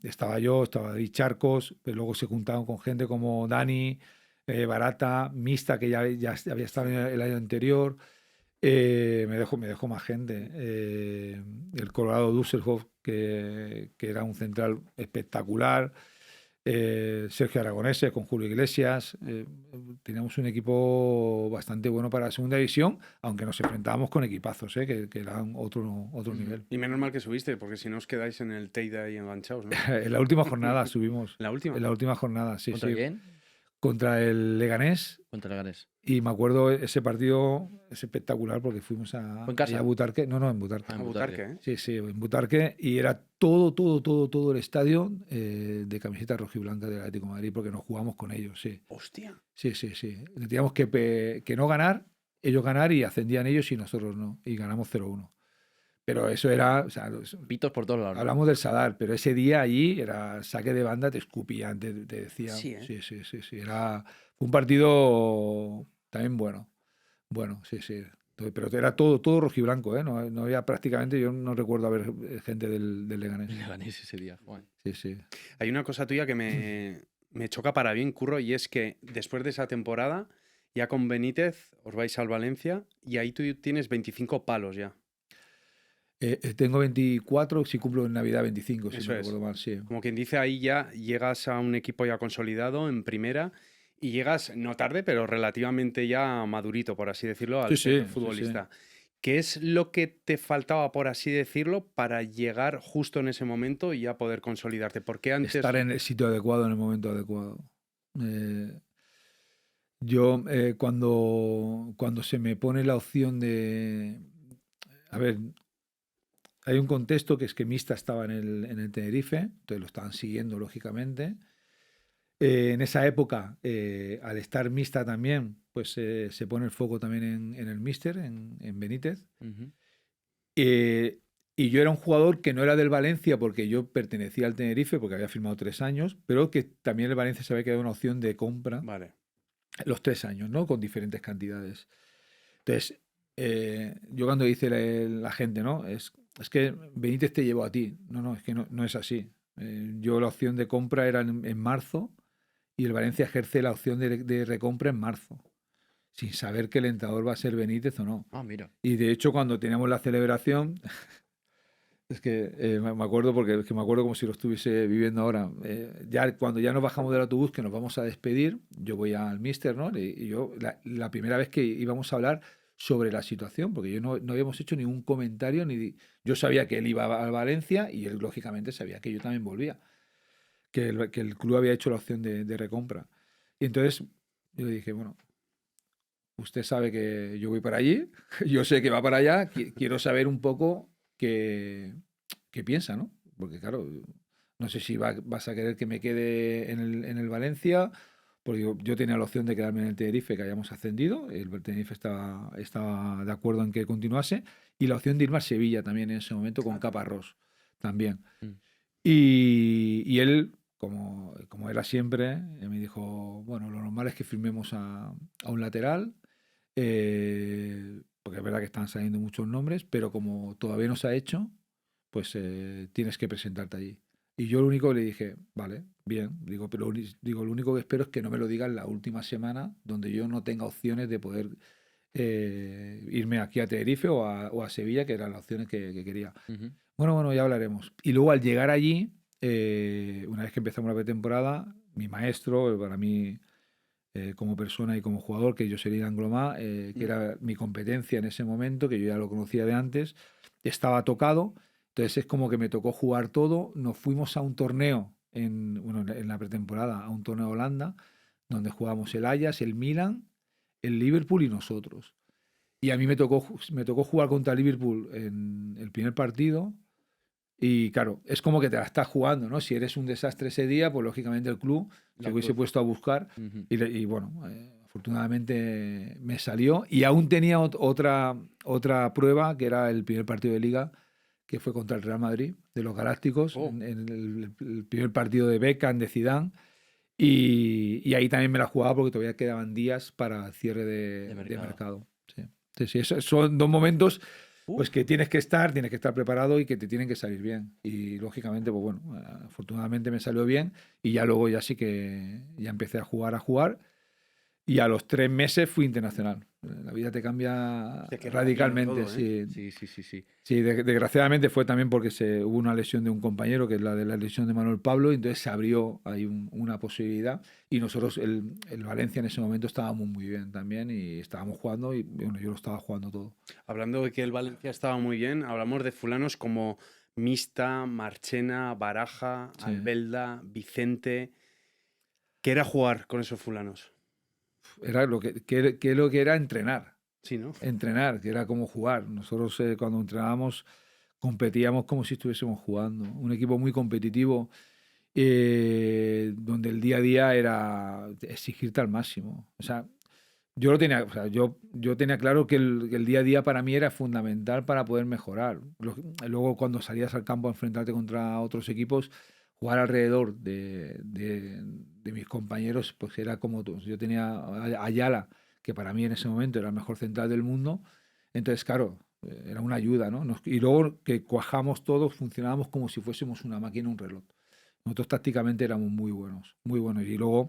estaba yo, estaba David Charcos, pero luego se juntaron con gente como Dani, Barata, Mista, que ya había estado el año anterior. Me dejó más gente. El Colorado Düsseldorf, que era un central espectacular. Sergio Aragonese con Julio Iglesias. Teníamos un equipo bastante bueno para la segunda división, aunque nos enfrentábamos con equipazos, que eran otro nivel. Y menos mal que subiste, porque si no os quedáis en el Teide ahí enganchados, ¿no? En la última jornada subimos. ¿La última? En la última jornada, sí. ¿Contra quién? Contra el Leganés. Contra Leganés. Y me acuerdo, ese partido es espectacular porque fuimos ¿Fue en casa? a Butarque. No, en Butarque. Ah, A en Butarque, Butarque. ¿eh? Sí, en Butarque. Y era todo el estadio de camiseta rojiblanca del Atlético de Madrid porque nos jugamos con ellos, sí. Hostia. Sí. Teníamos que no ganar, ellos ganar y ascendían ellos y nosotros no. Y ganamos 0-1. Pero eso era, o sea, Pitos por todos lados. ¿no? hablamos del Sadar, pero ese día allí era saque de banda, te escupían, te decían. Sí, ¿eh? Sí. Fue un partido también bueno. Bueno, sí. Pero era todo rojiblanco, ¿eh? No había prácticamente, yo no recuerdo haber gente del Leganés. Leganés ese día. Joder. Sí. Hay una cosa tuya que me choca para bien, Curro, y es que después de esa temporada, ya con Benítez, os vais al Valencia y ahí tú tienes 25 palos ya. Tengo 24, si cumplo en Navidad 25, si Eso no es. recuerdo mal, sí. Como quien dice, ahí ya llegas a un equipo ya consolidado en primera y llegas no tarde, pero relativamente ya madurito, por así decirlo, al Sí, ser sí, sí, sí. futbolista. ¿Qué es lo que te faltaba, por así decirlo, para llegar justo en ese momento y ya poder consolidarte? Porque antes... Estar en el sitio adecuado en el momento adecuado. Eh, yo, cuando se me pone la opción de... A ver, hay un contexto que es que Mista estaba en el Tenerife, entonces lo estaban siguiendo, lógicamente. En esa época, al estar Mista también, pues se pone el foco también en el Mister, en Benítez. Ujú. Eh, y yo era un jugador que no era del Valencia porque yo pertenecía al Tenerife, porque había firmado 3 años, pero que también el Valencia se había quedado una opción de compra Vale. los 3 años, ¿no? Con diferentes cantidades. Entonces, yo cuando dice la gente, ¿no? Es que Benítez te llevó a ti. No, no, es que no es así. Yo la opción de compra era en marzo y el Valencia ejerce la opción de recompra en marzo, sin saber que el entrenador va a ser Benítez o no. Ah, mira. Y de hecho, cuando teníamos la celebración, es que me acuerdo porque es que me acuerdo como si lo estuviese viviendo ahora. Ya cuando ya nos bajamos del autobús, que nos vamos a despedir, yo voy al mister, ¿no? Y yo, la primera vez que íbamos a hablar sobre la situación, porque yo no habíamos hecho ningún comentario, yo sabía que él iba a Valencia y él, lógicamente, sabía que yo también volvía, que el club había hecho la opción de recompra. Y entonces yo le dije, bueno, usted sabe que yo voy para allí, yo sé que va para allá, quiero saber un poco qué piensa, ¿no? Porque claro, no sé si vas a querer que me quede en el Valencia, porque yo tenía la opción de quedarme en el Tenerife, que hayamos ascendido, el Tenerife estaba de acuerdo en que continuase, y la opción de irme a Sevilla también en ese momento con Caparrós, también. Mm. Y él, como era siempre, me dijo, bueno, lo normal es que firmemos a un lateral, porque es verdad que están saliendo muchos nombres, pero como todavía no se ha hecho, pues tienes que presentarte allí. Y yo lo único que le dije, vale, bien, digo, pero lo único que espero es que no me lo digan la última semana, donde yo no tenga opciones de poder irme aquí a Tenerife o a Sevilla, que eran las opciones que quería. Ujú. Bueno, ya hablaremos. Y luego al llegar allí, una vez que empezamos la pretemporada, mi maestro, para mí como persona y como jugador, que yo sería Anglomá, que era mi competencia en ese momento, que yo ya lo conocía de antes, estaba tocado. Entonces es como que me tocó jugar todo. Nos fuimos a un torneo, en la pretemporada, a un torneo de Holanda, donde jugábamos el Ajax, el Milan, el Liverpool y nosotros. Y a mí me tocó jugar contra el Liverpool en el primer partido. Y claro, es como que te la estás jugando, ¿no? Si eres un desastre ese día, pues lógicamente el club se La hubiese cruz. puesto a buscar Ujú. y bueno, afortunadamente me salió. Y aún tenía otra prueba, que era el primer partido de liga, que fue contra el Real Madrid, de los Galácticos, Oh. en el primer partido de Beckham, de Zidane. Y ahí también me la jugaba porque todavía quedaban días para el cierre De de mercado. mercado. Sí, sí, sí, son dos momentos pues Uf. que tienes que estar preparado y que te tienen que salir bien. Y lógicamente, pues bueno, afortunadamente me salió bien y ya luego ya sí que ya empecé a jugar y a los 3 meses fui internacional. La vida te cambia Hostia, qué repentino radicalmente, todo, ¿eh? sí. Sí, sí, sí, sí. Sí, desgraciadamente fue también porque hubo una lesión de un compañero, que es la de la lesión de Manuel Pablo, y entonces se abrió ahí una posibilidad. Y nosotros, el Valencia en ese momento estábamos muy bien también y estábamos jugando y bueno, yo lo estaba jugando todo. Hablando de que el Valencia estaba muy bien, hablamos de fulanos como Mista, Marchena, Baraja, Sí. Albelda, Vicente. ¿Qué era jugar con esos fulanos? Era lo que era entrenar. Sí, ¿no? Entrenar, que era como jugar. Nosotros cuando entrenábamos competíamos como si estuviésemos jugando. Un equipo muy competitivo, donde el día a día era exigirte al máximo. O sea, yo tenía claro que el día a día para mí era fundamental para poder mejorar. Luego, cuando salías al campo a enfrentarte contra otros equipos, jugar alrededor de mis compañeros, pues era como tú. Yo tenía a Ayala, que para mí en ese momento era el mejor central del mundo. Entonces, claro, era una ayuda, ¿no? Y luego que cuajamos todos, funcionábamos como si fuésemos una máquina, un reloj. Nosotros tácticamente éramos muy buenos, muy buenos. Y luego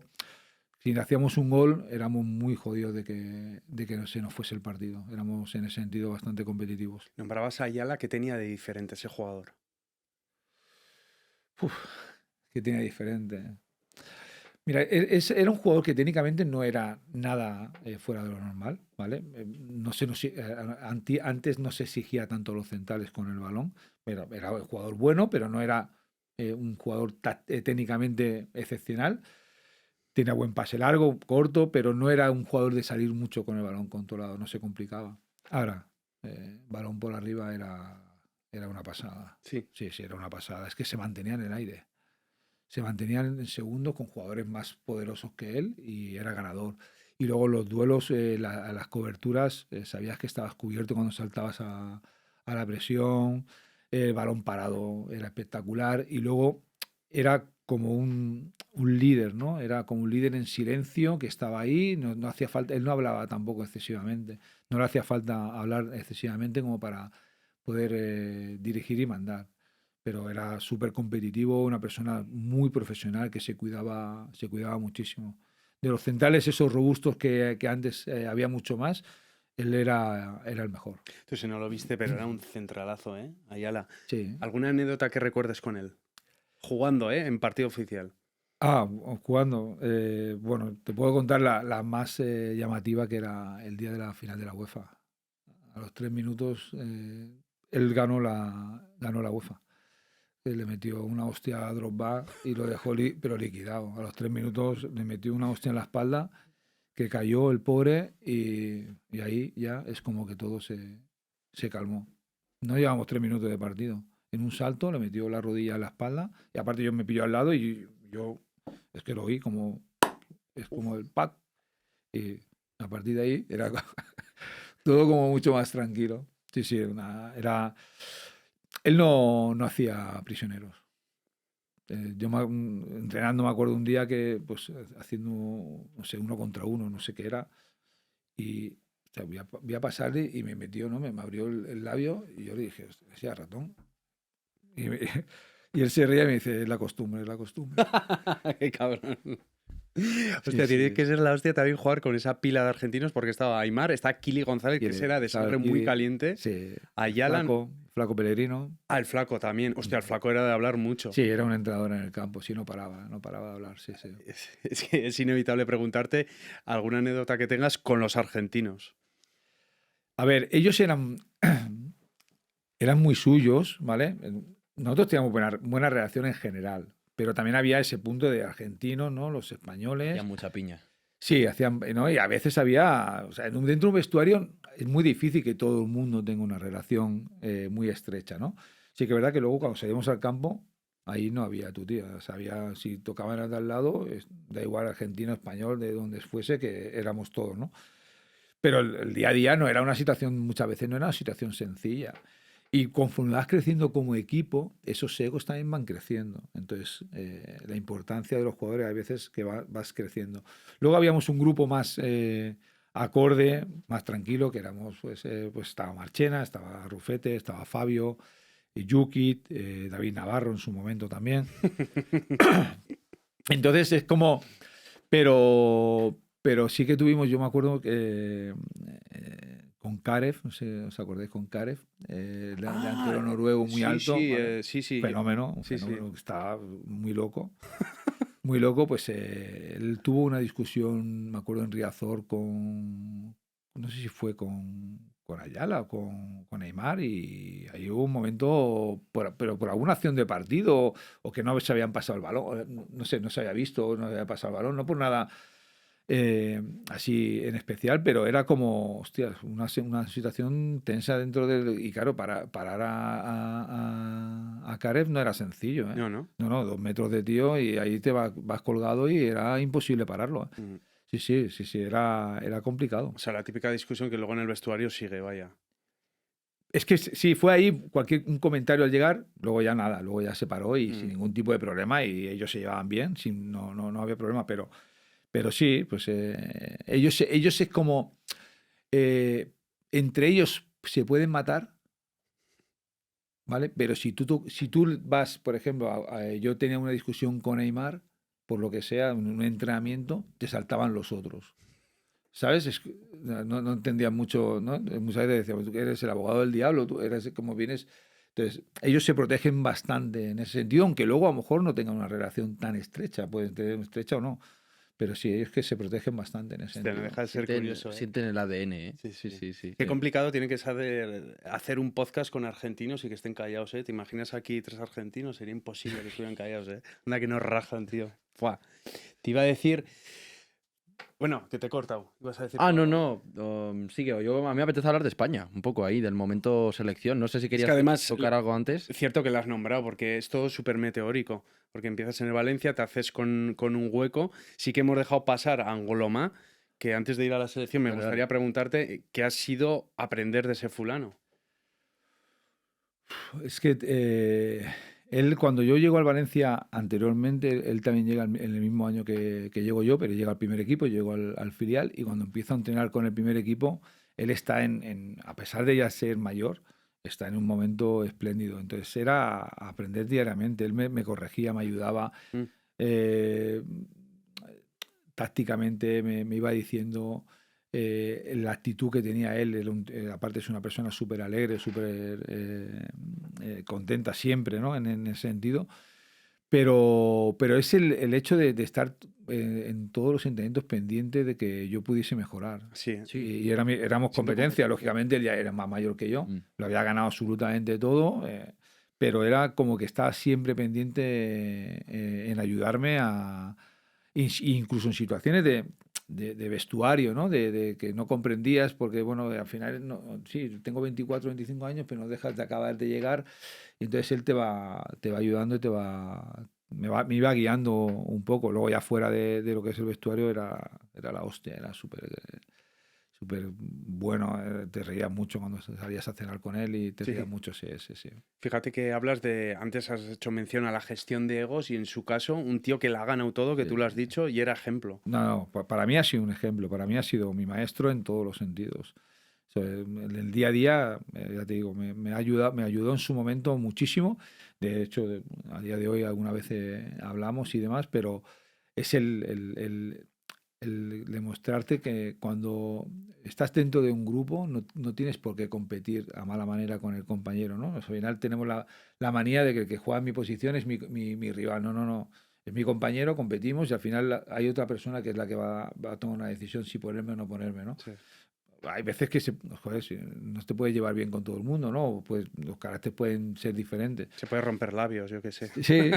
Si hacíamos un gol, éramos muy jodidos de que no se nos fuese el partido. Éramos en ese sentido bastante competitivos. Nombrabas a Ayala, ¿qué tenía de diferente ese jugador? Que tenía diferente. Mira, era un jugador que técnicamente no era nada fuera de lo normal, ¿vale? No se nos, antes no se exigía tanto los centrales con el balón. Era un jugador bueno, pero no era un jugador técnicamente excepcional. Tenía buen pase largo, corto, pero no era un jugador de salir mucho con el balón controlado, no se complicaba. Ahora, balón por arriba era una pasada. Sí. Sí, era una pasada. Es que se mantenía en el aire. Se mantenían en segundo con jugadores más poderosos que él y era ganador. Y luego los duelos, las coberturas, sabías que estabas cubierto cuando saltabas a la presión, el balón parado era espectacular y luego era como un líder, ¿no? Era como un líder en silencio que estaba ahí, no hacía falta, él no hablaba tampoco excesivamente, no le hacía falta hablar excesivamente como para poder dirigir y mandar, pero era súper competitivo, una persona muy profesional que se cuidaba muchísimo. De los centrales esos robustos que antes había mucho más, él era el mejor. Tú si no lo viste, pero era un centralazo, ¿eh? Ayala. Sí. ¿Alguna anécdota que recuerdes con él? Jugando, ¿eh? En partido oficial. Jugando. Bueno, te puedo contar la más llamativa, que era el día de la final de la UEFA. A los 3 minutos él ganó la UEFA. Le metió una hostia a Drogba y lo dejó pero liquidado. A los 3 minutos le metió una hostia en la espalda que cayó el pobre y ahí ya es como que todo se calmó. No llevamos 3 minutos de partido. En un salto le metió la rodilla en la espalda y aparte yo me pilló al lado y yo es que lo oí como el pack y a partir de ahí era todo como mucho más tranquilo. Sí, él no hacía prisioneros. Yo entrenando me acuerdo un día que pues haciendo, no sé, 1 contra 1, no sé qué era, y o sea, voy a pasarle y me metió, ¿no? Me abrió el labio y yo le dije, hostia, ratón. Y él se reía y me dice, es la costumbre, es la costumbre. Qué cabrón. Hostia, tiene que ser la hostia también jugar con esa pila de argentinos porque estaba Aimar, está Kili González, que era de sangre muy caliente. Sí. Ayala. Flaco Pellegrino. Ah, el Flaco también. Hostia, el Flaco era de hablar mucho. Sí, era un entrenador en el campo, sí, no paraba de hablar, sí. Es que es inevitable preguntarte alguna anécdota que tengas con los argentinos. A ver, ellos eran muy suyos, ¿vale? Nosotros teníamos buena relación en general, pero también había ese punto de argentinos, ¿no? Los españoles. Había mucha piña. Sí, hacían, ¿no? Y a veces había, o sea, dentro de un vestuario es muy difícil que todo el mundo tenga una relación muy estrecha, ¿no? Sí que es verdad que luego cuando salimos al campo, ahí no había tu tía, sabía si tocaban al lado, da igual argentino, español, de donde fuese, que éramos todos, ¿no? Pero el día a día no era una situación, muchas veces no era una situación sencilla. Y conforme vas creciendo como equipo, esos egos también van creciendo. Entonces, la importancia de los jugadores, hay veces que vas creciendo. Luego habíamos un grupo más acorde, más tranquilo, que éramos, pues estaba Marchena, estaba Rufete, estaba Fabio, Yukit, David Navarro en su momento también. Entonces es como, pero sí que tuvimos, yo me acuerdo que con Karev, no sé, ¿os acordáis con Karev? Delantero noruego muy alto. Sí. Fenómeno, que estaba muy loco. Muy loco, pues él tuvo una discusión, me acuerdo, en Riazor no sé si fue con Ayala o con Neymar, y ahí hubo un momento, pero por alguna acción de partido o que no se habían pasado el balón, no sé, no se había visto, no se había pasado el balón, no por nada así en especial, pero era como, hostias, una situación tensa dentro del... Y claro, parar a Karev no era sencillo, ¿eh? No. No, 2 metros de tío y ahí te vas colgado y era imposible pararlo. Sí, era complicado. O sea, la típica discusión que luego en el vestuario sigue, vaya. Es que sí, fue ahí un comentario al llegar, luego ya nada, luego ya se paró y sin ningún tipo de problema y ellos se llevaban bien, no había problema, pero sí, pues ellos es como, entre ellos se pueden matar, ¿vale? Pero si tú vas, por ejemplo, yo tenía una discusión con Neymar por lo que sea, en un entrenamiento, te saltaban los otros. ¿Sabes? No entendían mucho, ¿no? Muchas veces decíamos, tú eres el abogado del diablo, tú eres como vienes. Entonces, ellos se protegen bastante en ese sentido, aunque luego a lo mejor no tengan una relación tan estrecha, pueden tener estrecha o no, pero sí, ellos que se protegen bastante en ese Hostia, no sentido. deja de ser Sienten, curioso, ¿eh? sienten el ADN, ¿eh? Sí, sí. Sí. Qué complicado tiene que ser hacer un podcast con argentinos y que estén callados, ¿eh? ¿Te imaginas aquí 3 argentinos? Sería imposible que estuvieran callados, ¿eh? Anda que nos rajan, tío. Fua. Te iba a decir... Bueno, que te he cortado. Ibas a decir Ah, tú no, algo. no. Sigue. A mí me apetece hablar de España, un poco ahí, del momento selección. No sé si querías además, tocar algo antes. Es cierto que lo has nombrado, porque es todo súper meteórico. Porque empiezas en el Valencia, te haces con un hueco. Sí que hemos dejado pasar a Angolomá, que antes de ir a la selección me Dale, gustaría dale. preguntarte qué ha sido aprender de ese fulano. Es que él, cuando yo llego al Valencia anteriormente, él también llega en el mismo año que llego yo, pero llega al primer equipo, llego al filial, y cuando empiezo a entrenar con el primer equipo, él está a pesar de ya ser mayor, está en un momento espléndido. Entonces era aprender diariamente, él me corregía, me ayudaba. Mm. eh, Tácticamente me iba diciendo la actitud que tenía él. Aparte es una persona súper alegre, súper contenta siempre, ¿no? En ese sentido. Pero es el hecho de estar en todos los entrenamientos pendiente de que yo pudiese mejorar. Sí. Sí. Y éramos Siendo competencia, lógicamente él ya era más mayor que yo, Mm. lo había ganado absolutamente todo, pero era como que estaba siempre pendiente en ayudarme incluso en situaciones de vestuario, ¿no? De que no comprendías, porque bueno, al final, sí, tengo 24, 25 años, pero no dejas de acabar de llegar, y entonces él te va ayudando y me iba guiando un poco. Luego ya fuera de lo que es el vestuario era la hostia, era súper bueno, te reías mucho cuando salías a cenar con él y te Sí. reías mucho, sí. Fíjate que hablas de, antes has hecho mención a la gestión de egos y en su caso, un tío que la ha ganado todo, que Sí. tú lo has dicho, y era ejemplo. No, para mí ha sido un ejemplo, para mí ha sido mi maestro en todos los sentidos. O sea, en el día a día, ya te digo, me ayudó en su momento muchísimo. De hecho, a día de hoy alguna vez hablamos y demás, pero es el demostrarte que cuando estás dentro de un grupo no tienes por qué competir a mala manera con el compañero, ¿no? O sea, al final tenemos la manía de que el que juega en mi posición es mi rival. No. Es mi compañero, competimos y al final hay otra persona que es la que va a tomar una decisión si ponerme o no ponerme, ¿no? Sí. Hay veces que joder, no te puedes llevar bien con todo el mundo, ¿no? Pues los caracteres pueden ser diferentes. Se puede romper labios, yo qué sé. Sí.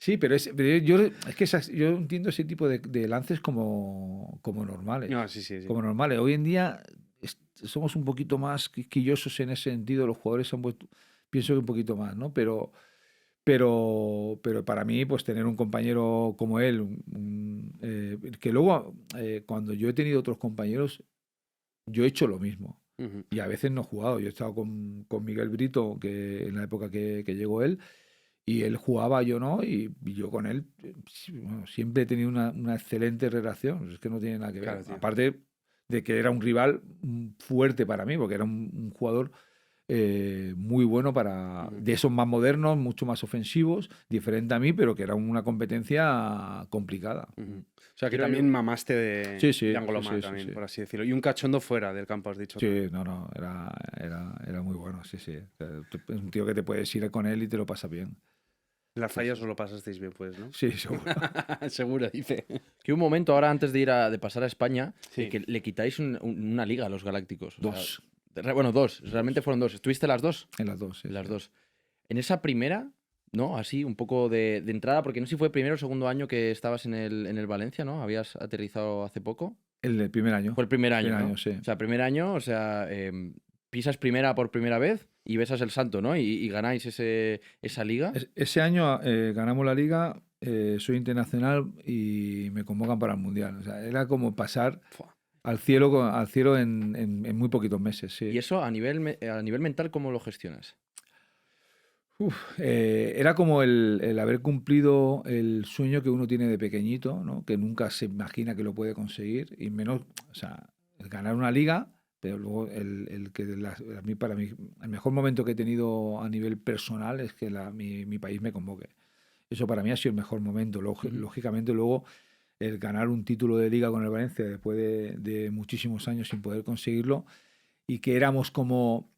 Sí, pero es que yo entiendo ese tipo de lances como normales. No, sí. Como normales. Hoy en día somos un poquito más quisquillosos en ese sentido. Los jugadores se han vuelto, pienso que un poquito más, ¿no? Pero para mí, pues tener un compañero como él, que luego, cuando yo he tenido otros compañeros, yo he hecho lo mismo. Ujú. Y a veces no he jugado. Yo he estado con Miguel Brito, que en la época que llegó él, y él jugaba, yo no, y yo con él bueno, siempre he tenido una excelente relación. Es que no tiene nada que ver. Claro, tío. Aparte de que era un rival fuerte para mí, porque era un jugador muy bueno de esos más modernos, mucho más ofensivos, diferente a mí, pero que era una competencia complicada. Ujú. O sea, que Quiero también yo- mamaste de, Sí, sí, de sí, Angolomá sí, también, sí. por así decirlo. Y un cachondo fuera del campo, has dicho. Sí, no, era muy bueno, sí. Es un tío que te puedes ir con él y te lo pasa bien. En las fallas os lo pasasteis bien, pues, ¿no? Sí, seguro. Seguro, dice. Que un momento ahora antes de pasar a España, Sí. que le quitáis una liga a los Galácticos. O sea, Dos, bueno, dos. Realmente fueron dos. ¿Estuviste las dos? en las dos. Sí, En las sí. dos. En esa primera, ¿no? Así, un poco de entrada, porque no sé si fue primero o segundo año que estabas en el Valencia, ¿no? Habías aterrizado hace poco. El primer año. Fue el primer año, Primer ¿no? año, sí. O sea, primer año, o sea, pisas primera por primera vez y besas el santo, ¿no? Y ganáis esa liga. Ese año ganamos la liga, soy internacional y me convocan para el Mundial. O sea, era como pasar Fua. al cielo en muy poquitos meses, sí. Y eso a nivel mental, ¿cómo lo gestionas? Era como el haber cumplido el sueño que uno tiene de pequeñito, ¿no? Que nunca se imagina que lo puede conseguir, y menos, o sea, el ganar una liga, pero luego a mí, para mí, el mejor momento que he tenido a nivel personal es que mi país me convoque. eso para mí ha sido el mejor momento. Lógicamente luego el ganar un título de liga con el Valencia después de muchísimos años sin poder conseguirlo y que éramos como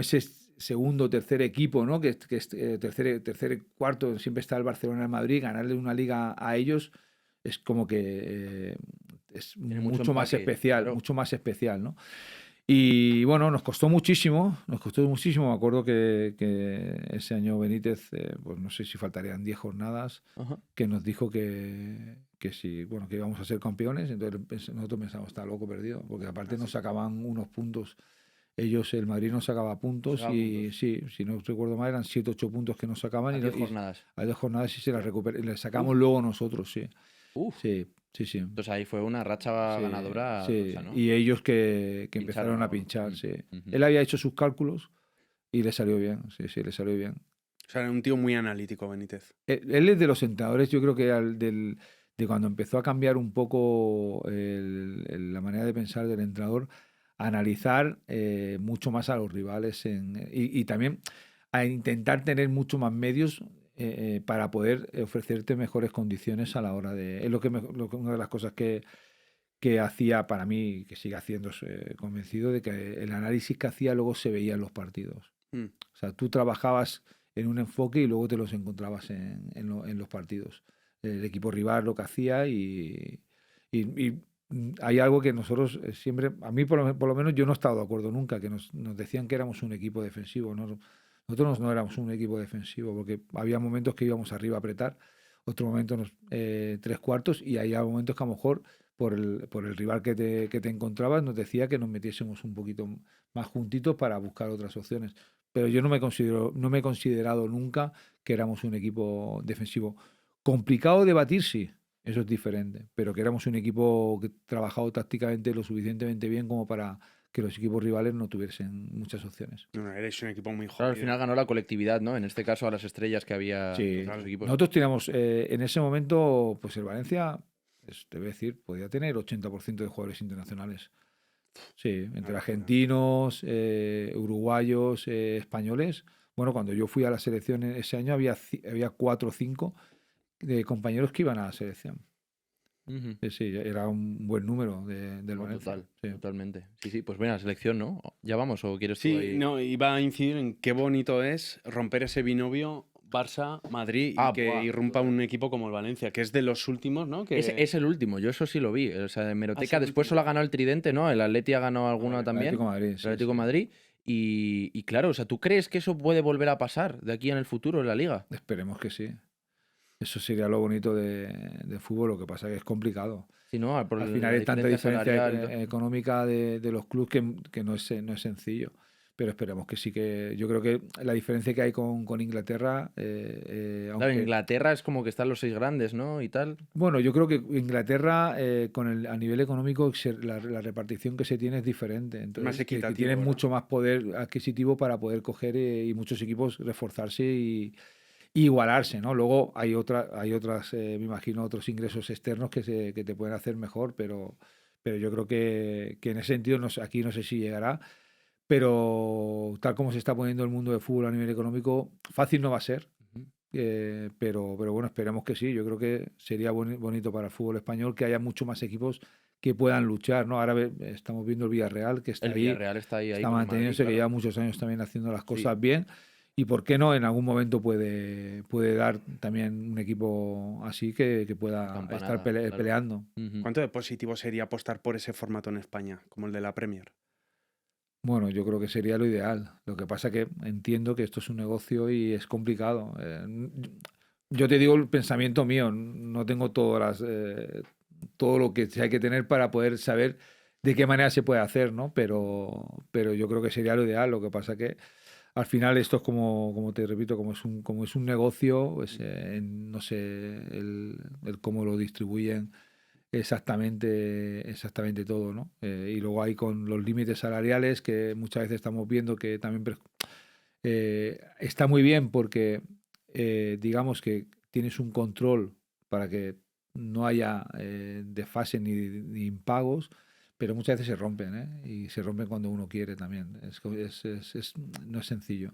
ese segundo o tercer equipo, ¿no? Que tercer, cuarto, siempre está el Barcelona y el Madrid, ganarle una liga a ellos es como que es Tiene mucho más empaque, especial, claro. mucho más especial, ¿no? Y bueno, nos costó muchísimo. Me acuerdo que ese año Benítez, pues no sé si faltarían 10 jornadas, Ajá. que nos dijo que si, bueno, que íbamos a ser campeones. Entonces nosotros pensamos, está loco perdido, porque aparte nos sacaban unos puntos. Ellos, el Madrid nos sacaba puntos Sacaba y puntos. sí, si no recuerdo mal, eran 7 8 puntos que nos sacaban A y, 10 jornadas. a 2 jornadas y se las les sacamos Uf. luego nosotros, sí. Uf. Sí, sí, sí. Entonces ahí fue una racha ganadora Sí, tocha, ¿no? y ellos que Pincharon empezaron a algo. pinchar, sí. Ujú. Él había hecho sus cálculos y le salió bien, sí, le salió bien. O sea, era un tío muy analítico, Benítez. Él es de los entrenadores, yo creo que de cuando empezó a cambiar un poco la manera de pensar del entrenador, a analizar mucho más a los rivales y también a intentar tener mucho más medios para poder ofrecerte mejores condiciones a la hora de... Es una de las cosas que hacía para mí, que sigue haciendo, convencido de que el análisis que hacía luego se veía en los partidos. Mm. O sea, tú trabajabas en un enfoque y luego te los encontrabas en los partidos. El equipo rival lo que hacía y hay algo que nosotros siempre, a mí por lo menos yo no he estado de acuerdo nunca, que nos decían que éramos un equipo defensivo. Nosotros no éramos un equipo defensivo porque había momentos que íbamos arriba a apretar, otros momentos tres cuartos y había momentos que a lo mejor por el rival que te encontrabas nos decía que nos metiésemos un poquito más juntitos para buscar otras opciones. Pero yo no me he considerado nunca que éramos un equipo defensivo. Complicado de batir, sí, eso es diferente, pero que éramos un equipo que trabajado tácticamente lo suficientemente bien como para que los equipos rivales no tuviesen muchas opciones. No, eres un equipo muy Claro, al jodido. final ganó la colectividad, ¿no? En este caso a las estrellas que había Sí, en los equipos. nosotros teníamos en ese momento, pues el Valencia, te voy a decir, podía tener 80% de jugadores internacionales. Sí, entre locura. argentinos, uruguayos, españoles. Bueno, cuando yo fui a la selección ese año había 4 o 5 de compañeros que iban a la selección. Ujú. Sí, sí, era un buen número del No, Valencia. total, Sí. totalmente. Sí, sí, pues buena selección, ¿no? ¿Ya vamos o quieres tú Sí, ahí? no, iba a incidir en qué bonito es romper ese binomio Barça-Madrid y que Buah, irrumpa total. un equipo como el Valencia, que es de los últimos, ¿no? Que... Es el último, yo eso sí lo vi. O sea, de Hemeroteca el después último. solo ha ganado el Tridente, ¿no? El Atleti ha ganado alguno Vale, también. Atlético de Madrid, El sí, Atlético de sí. Madrid. Y claro, o sea, ¿tú crees que eso puede volver a pasar de aquí en el futuro en la liga? Esperemos que sí. Eso sería lo bonito de fútbol, lo que pasa es que es complicado. Si no, por Al la final hay tanta diferencia salarial y todo. económica de los clubes que no es sencillo. Pero esperemos que sí que... Yo creo que la diferencia que hay con Inglaterra, Claro, aunque... Inglaterra es como que están los 6 grandes, ¿no? Y tal. Bueno, yo creo que Inglaterra, a nivel económico, la repartición que se tiene es diferente. Entonces, Más que equitativo, tienen ¿no? mucho más poder adquisitivo para poder coger y muchos equipos reforzarse y igualarse, ¿no? Luego hay otras, me imagino, otros ingresos externos que te pueden hacer mejor, pero yo creo que en ese sentido aquí no sé si llegará, pero tal como se está poniendo el mundo de fútbol a nivel económico, fácil no va a ser. Ujú. Pero bueno, esperemos que sí. Yo creo que sería bonito para el fútbol español que haya mucho más equipos que puedan luchar, ¿no? Ahora estamos viendo el Villarreal, que está El ahí, Villarreal está ahí está con el Madrid, manteniéndose, que claro. lleva muchos años también haciendo las Sí. cosas bien. Y por qué no, en algún momento puede dar también un equipo así que pueda Campanada, estar claro. peleando. Ujú. ¿Cuánto de positivo sería apostar por ese formato en España, como el de la Premier? Bueno, yo creo que sería lo ideal. Lo que pasa que entiendo que esto es un negocio y es complicado. Yo te digo el pensamiento mío, no tengo todo lo que hay que tener para poder saber de qué manera se puede hacer, ¿no? Pero yo creo que sería lo ideal. Lo que pasa que al final esto es como te repito, como es un negocio, pues, no sé el cómo lo distribuyen exactamente todo, ¿no? Y luego hay con los límites salariales que muchas veces estamos viendo que también está muy bien porque digamos que tienes un control para que no haya desfase ni impagos, pero muchas veces se rompen, ¿eh? Y se rompen cuando uno quiere también. No es sencillo.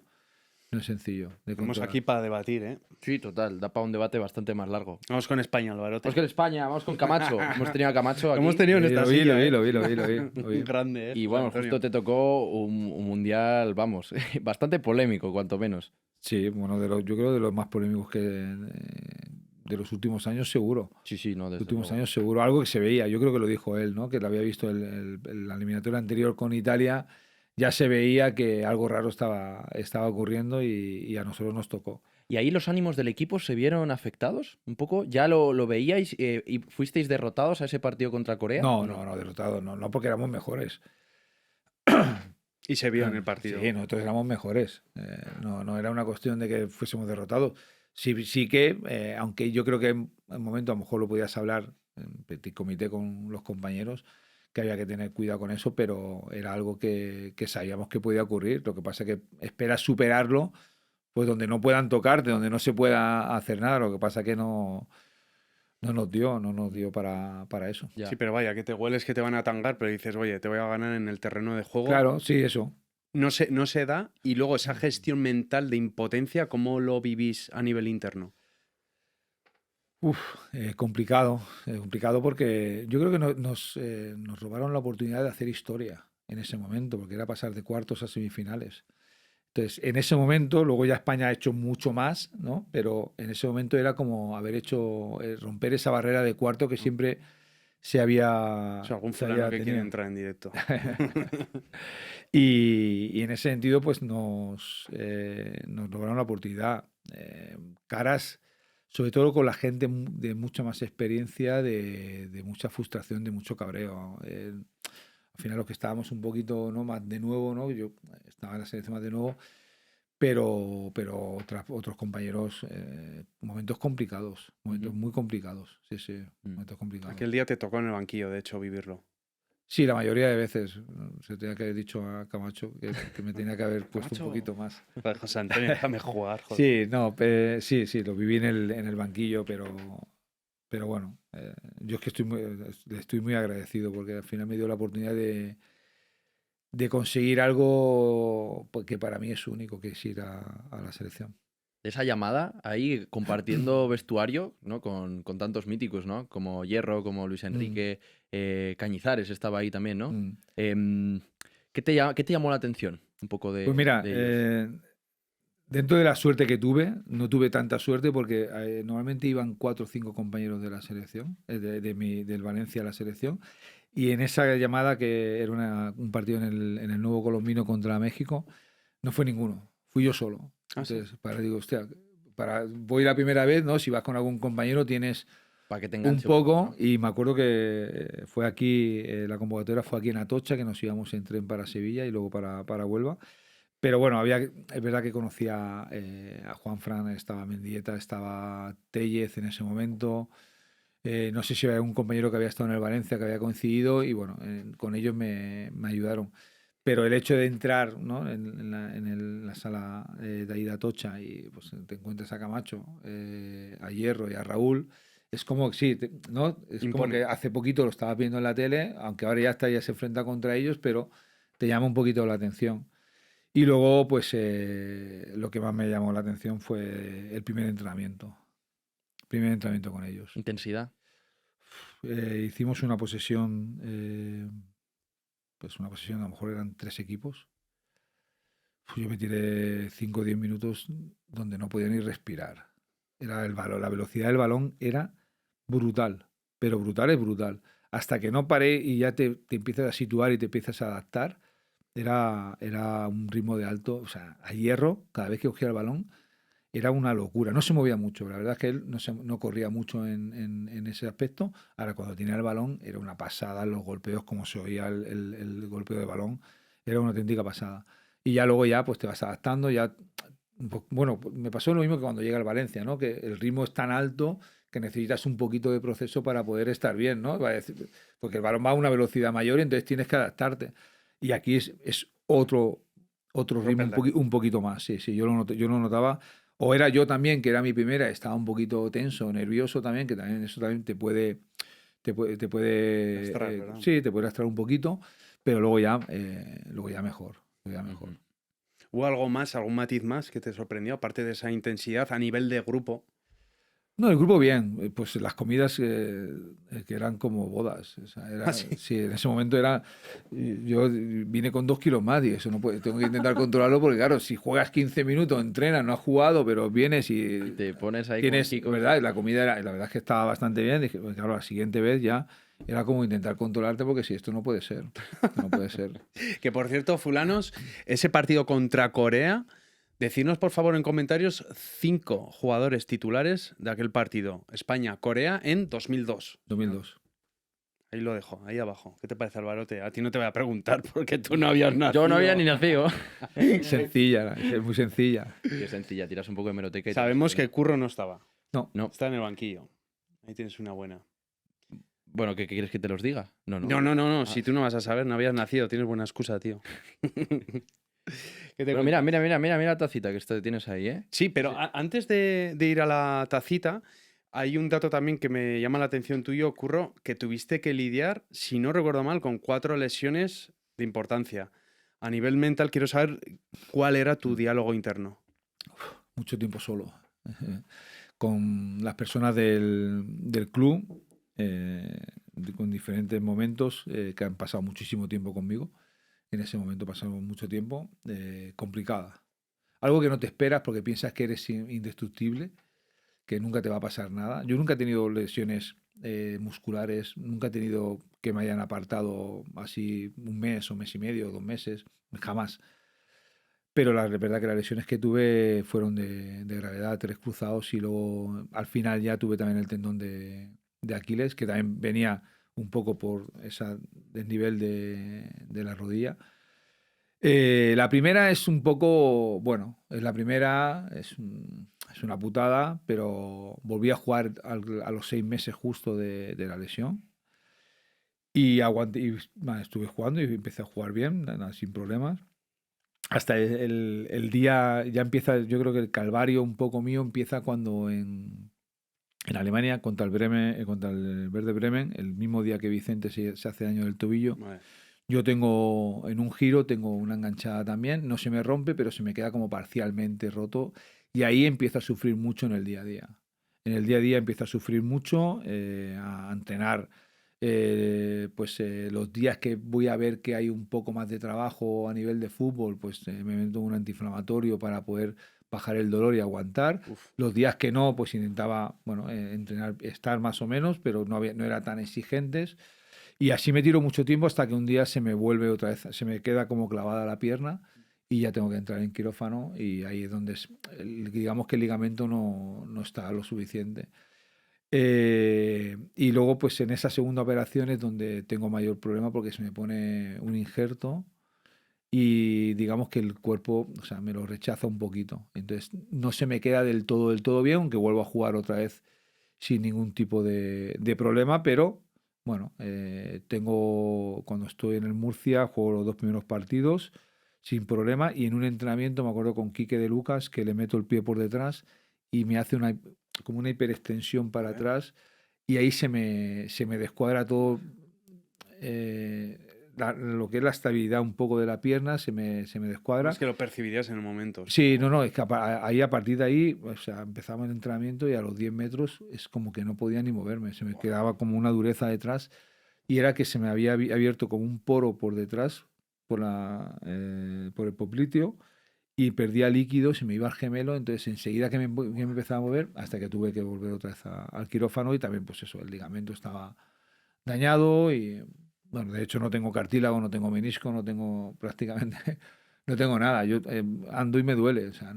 No es sencillo de Estamos controlar. aquí para debatir, ¿eh? Sí, total, da para un debate bastante más largo. Vamos con España, Alvarote. Vamos con España, vamos con Camacho. Hemos tenido a Camacho aquí. Hemos tenido en esta Lo vi, silla, lo vi, ¿eh? lo vi, lo vi, lo vi, lo vi. Un grande, ¿eh? Y bueno, Antonio. justo te tocó un mundial, vamos, bastante polémico, cuanto menos. Sí, bueno, yo creo de los más polémicos que de los últimos años seguro. Sí, no, Los desde últimos luego. años seguro. Algo que se veía, yo creo que lo dijo él, ¿no? Que lo había visto la eliminatoria anterior con Italia, ya se veía que algo raro estaba ocurriendo y a nosotros nos tocó. ¿Y ahí los ánimos del equipo se vieron afectados un poco? ¿Ya lo veíais y fuisteis derrotados a ese partido contra Corea? No, derrotado, no porque éramos mejores. Y se vio en el partido. Sí, nosotros éramos mejores. No era una cuestión de que fuésemos derrotados. Sí que, aunque yo creo que en un momento a lo mejor lo podías hablar en petit comité con los compañeros, que había que tener cuidado con eso, pero era algo que sabíamos que podía ocurrir. Lo que pasa es que esperas superarlo, pues donde no puedan tocarte, donde no se pueda hacer nada. Lo que pasa es que no nos dio para eso. Ya. Sí, pero vaya, que te hueles que te van a tangar, pero dices, oye, te voy a ganar en el terreno de juego. Claro, sí, eso. No se da. Y luego esa gestión mental de impotencia, ¿cómo lo vivís a nivel interno? Complicado porque yo creo que nos robaron la oportunidad de hacer historia en ese momento, porque era pasar de cuartos a semifinales. Entonces, en ese momento, luego ya España ha hecho mucho más, ¿no? Pero en ese momento era como haber hecho romper esa barrera de cuarto que siempre se había, O sea, algún se fulano había que quiere tenido. entrar en directo. Y en ese sentido, pues nos lograron la oportunidad. Caras, sobre todo con la gente de mucha más experiencia, de mucha frustración, de mucho cabreo. Al final los que estábamos un poquito, ¿no?, más de nuevo, ¿no? Yo estaba en la selección más de nuevo, pero otros compañeros, momentos complicados, momentos muy complicados. Sí, momentos complicados. Aquel día te tocó en el banquillo, de hecho, vivirlo. Sí, la mayoría de veces. Se tenía que haber dicho a Camacho que me tenía que haber puesto un Camacho. poquito más. Joder, José Antonio, déjame jugar, joder. Sí, no, sí, lo viví en el banquillo, pero bueno, yo es que estoy muy agradecido porque al final me dio la oportunidad de conseguir algo pues, que para mí es único, que es ir a la selección. Esa llamada ahí compartiendo vestuario, ¿no? Con tantos míticos, ¿no? Como Hierro, como Luis Enrique, Cañizares estaba ahí también, ¿no? ¿Qué te llamó la atención un poco de Pues mira, de ellos? dentro de la suerte que tuve, no tuve tanta suerte porque normalmente iban 4 o 5 compañeros de la selección, del Valencia a la selección, y en esa llamada, que era un partido en el Nuevo Colombino contra México, no fue ninguno, fui yo solo. Ah, ¿sí? Entonces, digo, hostia, voy la primera vez, ¿no? Si vas con algún compañero tienes Para que te un enganche poco, ¿no? y me acuerdo que fue aquí, la convocatoria fue aquí en Atocha, que nos íbamos en tren para Sevilla y luego para Huelva. Pero bueno, es verdad que conocía a Juan Fran, estaba Mendieta, estaba Tellez en ese momento. No sé si había un compañero que había estado en el Valencia, que había coincidido, y bueno, con ellos me ayudaron. Pero el hecho de entrar, ¿no?, en la sala de ahí de Atocha y pues, te encuentras a Camacho, a Hierro y a Raúl, es como que sí, ¿no? Es como Impone. que hace poquito lo estabas viendo en la tele, aunque ahora ya se enfrenta contra ellos, pero te llama un poquito la atención. Y luego, pues lo que más me llamó la atención fue el primer entrenamiento. Primer entrenamiento con ellos. Intensidad. Hicimos una posesión, pues una posesión, a lo mejor eran 3 equipos. Yo me tiré 5 o 10 minutos donde no podía ni respirar. Era el balón, la velocidad del balón era brutal, pero brutal es brutal. Hasta que no paré y ya te empiezas a situar y te empiezas a adaptar, era un ritmo de alto. O sea, a Hierro, cada vez que cogía el balón, era una locura. No se movía mucho. La verdad es que él no corría mucho en ese aspecto. Ahora, cuando tenía el balón, era una pasada. Los golpeos, como se oía el golpeo de balón, era una auténtica pasada. Y ya luego pues te vas adaptando. Bueno, me pasó lo mismo que cuando llega el Valencia, ¿no? Que el ritmo es tan alto que necesitas un poquito de proceso para poder estar bien, ¿no? Porque el balón va a una velocidad mayor y entonces tienes que adaptarte. Y aquí es otro ritmo un poquito más. Sí, yo lo notaba. O era yo también, que era mi primera, estaba un poquito tenso, nervioso también, que también eso también te puede Lastrar, ¿verdad? sí, te puede lastrar un poquito, pero luego ya mejor. Ujú. ¿Hubo algo más, algún matiz más que te sorprendió, aparte de esa intensidad a nivel de grupo? No, el grupo bien, pues las comidas que eran como bodas. O sea, Ah, sí. sí, en ese momento era. Yo vine con 2 kilos más y eso no puede, tengo que intentar controlarlo porque, claro, si juegas 15 minutos, entrenas, no has jugado, pero vienes Y y te pones ahí tienes, con Kiko. ¿verdad? La comida era, la verdad es que estaba bastante bien. Dije, pues, claro, la siguiente vez ya era como intentar controlarte porque si esto no puede ser, no puede ser. Que por cierto, fulanos, ese partido contra Corea, decidnos por favor en comentarios 5 jugadores titulares de aquel partido. España-Corea en 2002. 2002. Ahí lo dejo, ahí abajo. ¿Qué te parece, Alvarote? A ti no te voy a preguntar porque tú no habías nacido. Yo no había ni nacido. Sencilla, es muy sencilla. Qué sencilla, tiras un poco de hemeroteca y te Sabemos que responde. Curro no estaba. No, No. Está en el banquillo. Ahí tienes una buena. Bueno, ¿qué quieres que te los diga? No, no. No. Si tú no vas a saber, no habías nacido. Tienes buena excusa, tío. ¿Qué te Pero cuento? mira la tacita que tienes ahí, ¿eh? Sí, pero antes de ir a la tacita, hay un dato también que me llama la atención tuyo, Curro, que tuviste que lidiar, si no recuerdo mal, con 4 lesiones de importancia. A nivel mental, quiero saber cuál era tu diálogo interno. mucho tiempo solo. Con las personas del club, con diferentes momentos que han pasado muchísimo tiempo conmigo. En ese momento pasaron mucho tiempo, complicada. Algo que no te esperas porque piensas que eres indestructible, que nunca te va a pasar nada. Yo nunca he tenido lesiones musculares, nunca he tenido que me hayan apartado así un mes o mes y medio, 2 meses, jamás. Pero la verdad que las lesiones que tuve fueron de gravedad, 3 cruzados y luego al final ya tuve también el tendón de Aquiles, que también venía un poco por ese desnivel de la rodilla. La primera es un poco, bueno, es la primera, es una putada, pero volví a jugar a los 6 meses justo de la lesión. Y aguanté, estuve jugando y empecé a jugar bien, nada, sin problemas. Hasta el día, ya empieza, yo creo que el calvario un poco mío empieza cuando en Alemania contra el Bremen, contra el Werder Bremen, el mismo día que Vicente se hace daño del tobillo. Vale. Yo tengo, en un giro, tengo una enganchada también, no se me rompe, pero se me queda como parcialmente roto y ahí empiezo a sufrir mucho en el día a día. En el día a día empiezo a sufrir mucho, a entrenar, los días que voy a ver que hay un poco más de trabajo a nivel de fútbol, pues me meto un antiinflamatorio para poder bajar el dolor y aguantar. Uf. Los días que no, pues intentaba, bueno, entrenar, estar más o menos, pero no era tan exigentes. Y así me tiro mucho tiempo hasta que un día se me vuelve otra vez, se me queda como clavada la pierna y ya tengo que entrar en quirófano y ahí es donde digamos que el ligamento no está lo suficiente. Y luego pues en esa segunda operación es donde tengo mayor problema porque se me pone un injerto y digamos que el cuerpo, o sea, me lo rechaza un poquito. Entonces no se me queda del todo bien, aunque vuelvo a jugar otra vez sin ningún tipo de problema, pero bueno, cuando estoy en el Murcia, juego los 2 primeros partidos sin problema y en un entrenamiento me acuerdo con Quique de Lucas que le meto el pie por detrás y me hace como una hiperextensión para atrás y ahí se me descuadra todo, lo que es la estabilidad un poco de la pierna, se me descuadra. Es que lo percibirías en el momento. Sí, no, es que ahí a partir de ahí, o sea, empezaba el entrenamiento y a los 10 metros es como que no podía ni moverme, se me quedaba como una dureza detrás y era que se me había abierto como un poro por detrás, por el popliteo y perdía líquido, se me iba al gemelo, entonces enseguida que me empezaba a mover, hasta que tuve que volver otra vez al quirófano y también pues eso, el ligamento estaba dañado y bueno, de hecho no tengo cartílago, no tengo menisco, no tengo prácticamente, no tengo nada, yo ando y me duele, o sea,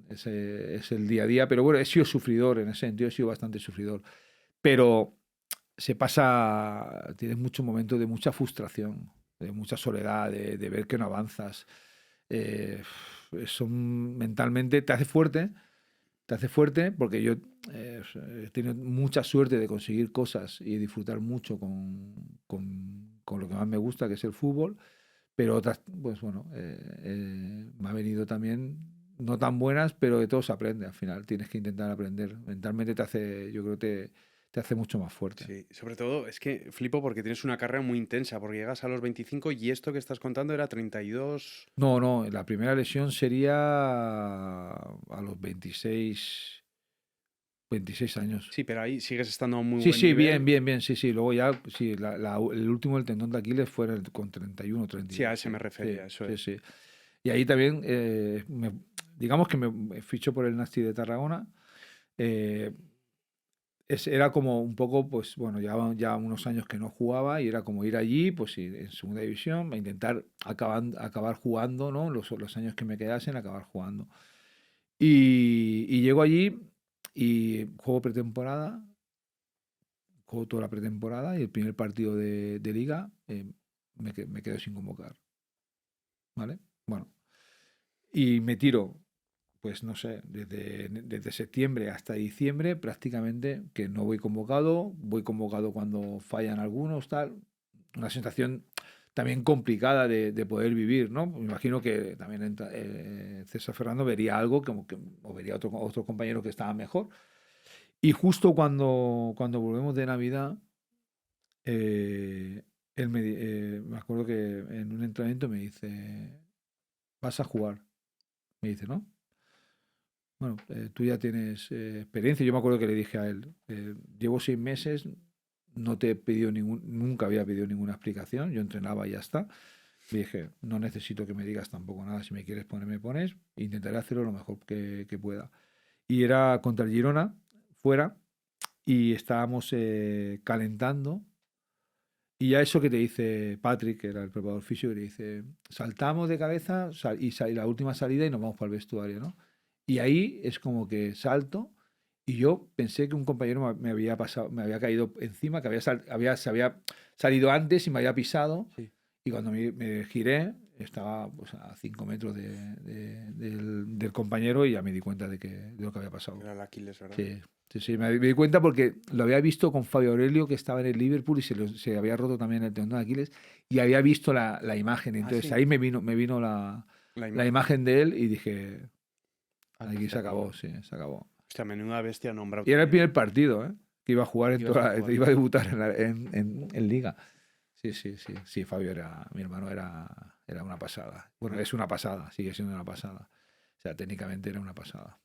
ese es el día a día, pero bueno, he sido sufridor, en ese sentido he sido bastante sufridor, pero tienes muchos momentos de mucha frustración, de mucha soledad, de ver que no avanzas, mentalmente te hace fuerte porque yo he tenido mucha suerte de conseguir cosas y disfrutar mucho con lo que más me gusta, que es el fútbol, pero otras, pues bueno, me ha venido también no tan buenas, pero de todo se aprende al final, tienes que intentar aprender. Mentalmente yo creo que te hace mucho más fuerte. Sí, sobre todo es que flipo porque tienes una carrera muy intensa, porque llegas a los 25 y esto que estás contando era 32. No, la primera lesión sería a los 26 años. Sí, pero ahí sigues estando a un muy Sí, buen sí, nivel. bien, sí. Luego ya, sí, el último, el tendón de Aquiles, fue con 31, 32. Sí, a ese me Sí, refería, eso es. sí. Y ahí también, digamos que me fichó por el Nasti de Tarragona. eh, Era como un poco, pues bueno, ya unos años que no jugaba y era como ir allí, pues sí, en segunda división, a intentar acabar jugando, ¿no? Los años que me quedasen, acabar jugando. Y llego allí y juego toda la pretemporada y el primer partido de liga me quedo sin convocar, ¿vale? Bueno, y me tiro, pues no sé, desde septiembre hasta diciembre prácticamente que no voy convocado cuando fallan algunos, tal, una sensación también complicada de poder vivir, ¿no? Me imagino que también César Fernando vería algo o vería otro compañero que estaba mejor. Y justo cuando volvemos de Navidad, él me acuerdo que en un entrenamiento me dice, vas a jugar, me dice, ¿no? Bueno, tú ya tienes experiencia. Yo me acuerdo que le dije a él, llevo 6 meses, no te he pedido nunca había pedido ninguna explicación, yo entrenaba y ya está. Le dije, no necesito que me digas tampoco nada, si me quieres poner, me pones, intentaré hacerlo lo mejor que pueda. Y era contra el Girona, fuera, y estábamos calentando. Y ya eso que te dice Patrick, que era el preparador físico, que te dice, saltamos de cabeza y la última salida y nos vamos para el vestuario, ¿no? Y ahí es como que salto y yo pensé que un compañero me había pasado, me había caído encima, que se había salido antes y me había pisado. Sí. Y cuando me giré, estaba pues, a 5 metros del compañero y ya me di cuenta de lo que había pasado. Era el Aquiles, ¿verdad? Sí, me di cuenta porque lo había visto con Fabio Aurelio, que estaba en el Liverpool y se había roto también el tendón de Aquiles, y había visto la imagen. Entonces sí. ahí me vino la imagen de él y dije, aquí se acabó, sí, se acabó. Hostia, menuda bestia nombrado. Y era el primer partido, ¿eh? Que iba a jugar iba a debutar en Liga. Sí, Fabio mi hermano era una pasada. Bueno, es una pasada, sigue siendo una pasada. O sea, técnicamente era una pasada.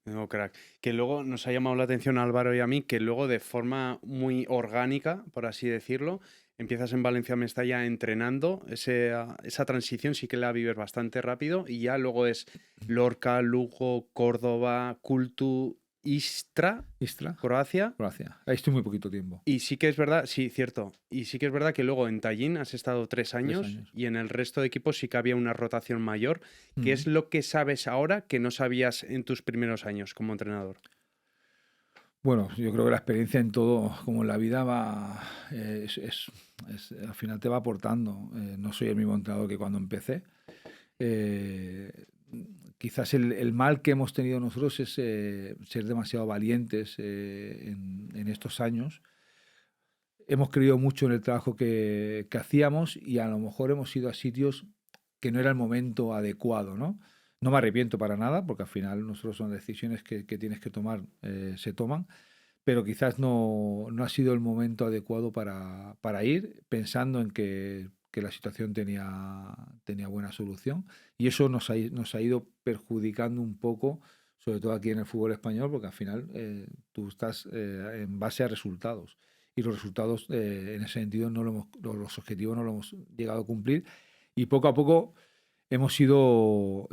No, crack. Que luego nos ha llamado la atención a Álvaro y a mí que luego de forma muy orgánica, por así decirlo, empiezas en Valencia Mestalla entrenando. Esa transición sí que la vives bastante rápido y ya luego es Lorca, Lugo, Córdoba, Cultu, Istra, Croacia. Ahí estoy muy poquito tiempo. Y sí que es verdad, sí, cierto. Y sí que es verdad que luego en Tallinn has estado 3 años y en el resto de equipos sí que había una rotación mayor. ¿Qué es lo que sabes ahora que no sabías en tus primeros años como entrenador? Bueno, yo creo que la experiencia en todo, como en la vida, al final te va aportando. No soy el mismo entrenador que cuando empecé. Quizás el mal que hemos tenido nosotros es ser demasiado valientes en estos años. Hemos creído mucho en el trabajo que hacíamos y a lo mejor hemos ido a sitios que no era el momento adecuado, ¿no? No me arrepiento para nada, porque al final nosotros son decisiones que tienes que tomar, se toman, pero quizás no ha sido el momento adecuado para ir, pensando en que la situación tenía buena solución. Y eso nos ha ido perjudicando un poco, sobre todo aquí en el fútbol español, porque al final tú estás en base a resultados. Y los resultados, en ese sentido, los objetivos no los hemos llegado a cumplir. Y poco a poco hemos ido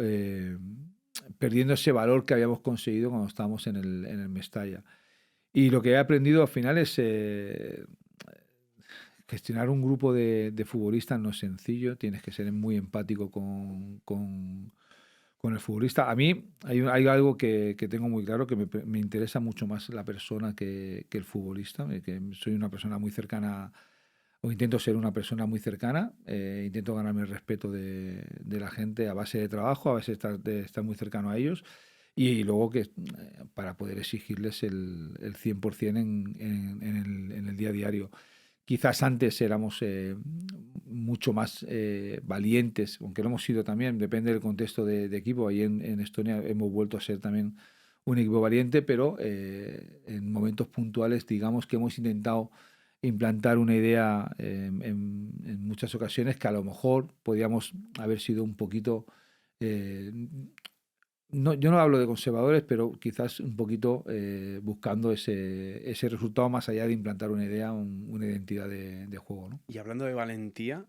perdiendo ese valor que habíamos conseguido cuando estábamos en el Mestalla. Y lo que he aprendido al final es gestionar un grupo de futbolistas no es sencillo, tienes que ser muy empático con el futbolista. A mí hay algo que tengo muy claro, que me interesa mucho más la persona que el futbolista, que soy una persona muy cercana, o intento ser una persona muy cercana, intento ganarme el respeto de la gente a base de trabajo, a base de estar muy cercano a ellos. Y luego que para poder exigirles el 100% en el día a día. Quizás antes éramos mucho más valientes, aunque lo hemos sido también, depende del contexto de equipo. Ahí en Estonia hemos vuelto a ser también un equipo valiente, pero en momentos puntuales, digamos que hemos intentado implantar una idea en muchas ocasiones que a lo mejor podíamos haber sido un poquito, eh, no, yo no hablo de conservadores, pero quizás un poquito buscando ese resultado más allá de implantar una idea, una identidad de juego, ¿no? Y hablando de valentía,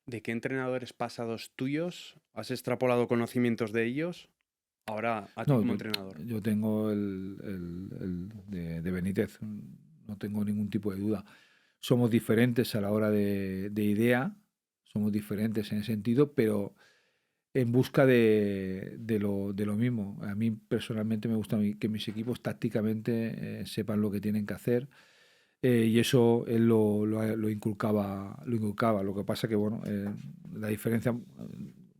¿de qué entrenadores pasados tuyos has extrapolado conocimientos de ellos ahora a ti No, como entrenador? yo tengo el de Benítez, no tengo ningún tipo de duda. Somos diferentes a la hora de idea, somos diferentes en ese sentido, pero en busca de lo mismo. A mí personalmente me gusta que mis equipos tácticamente sepan lo que tienen que hacer, y eso él lo inculcaba, lo inculcaba. Lo que pasa que, bueno, la diferencia,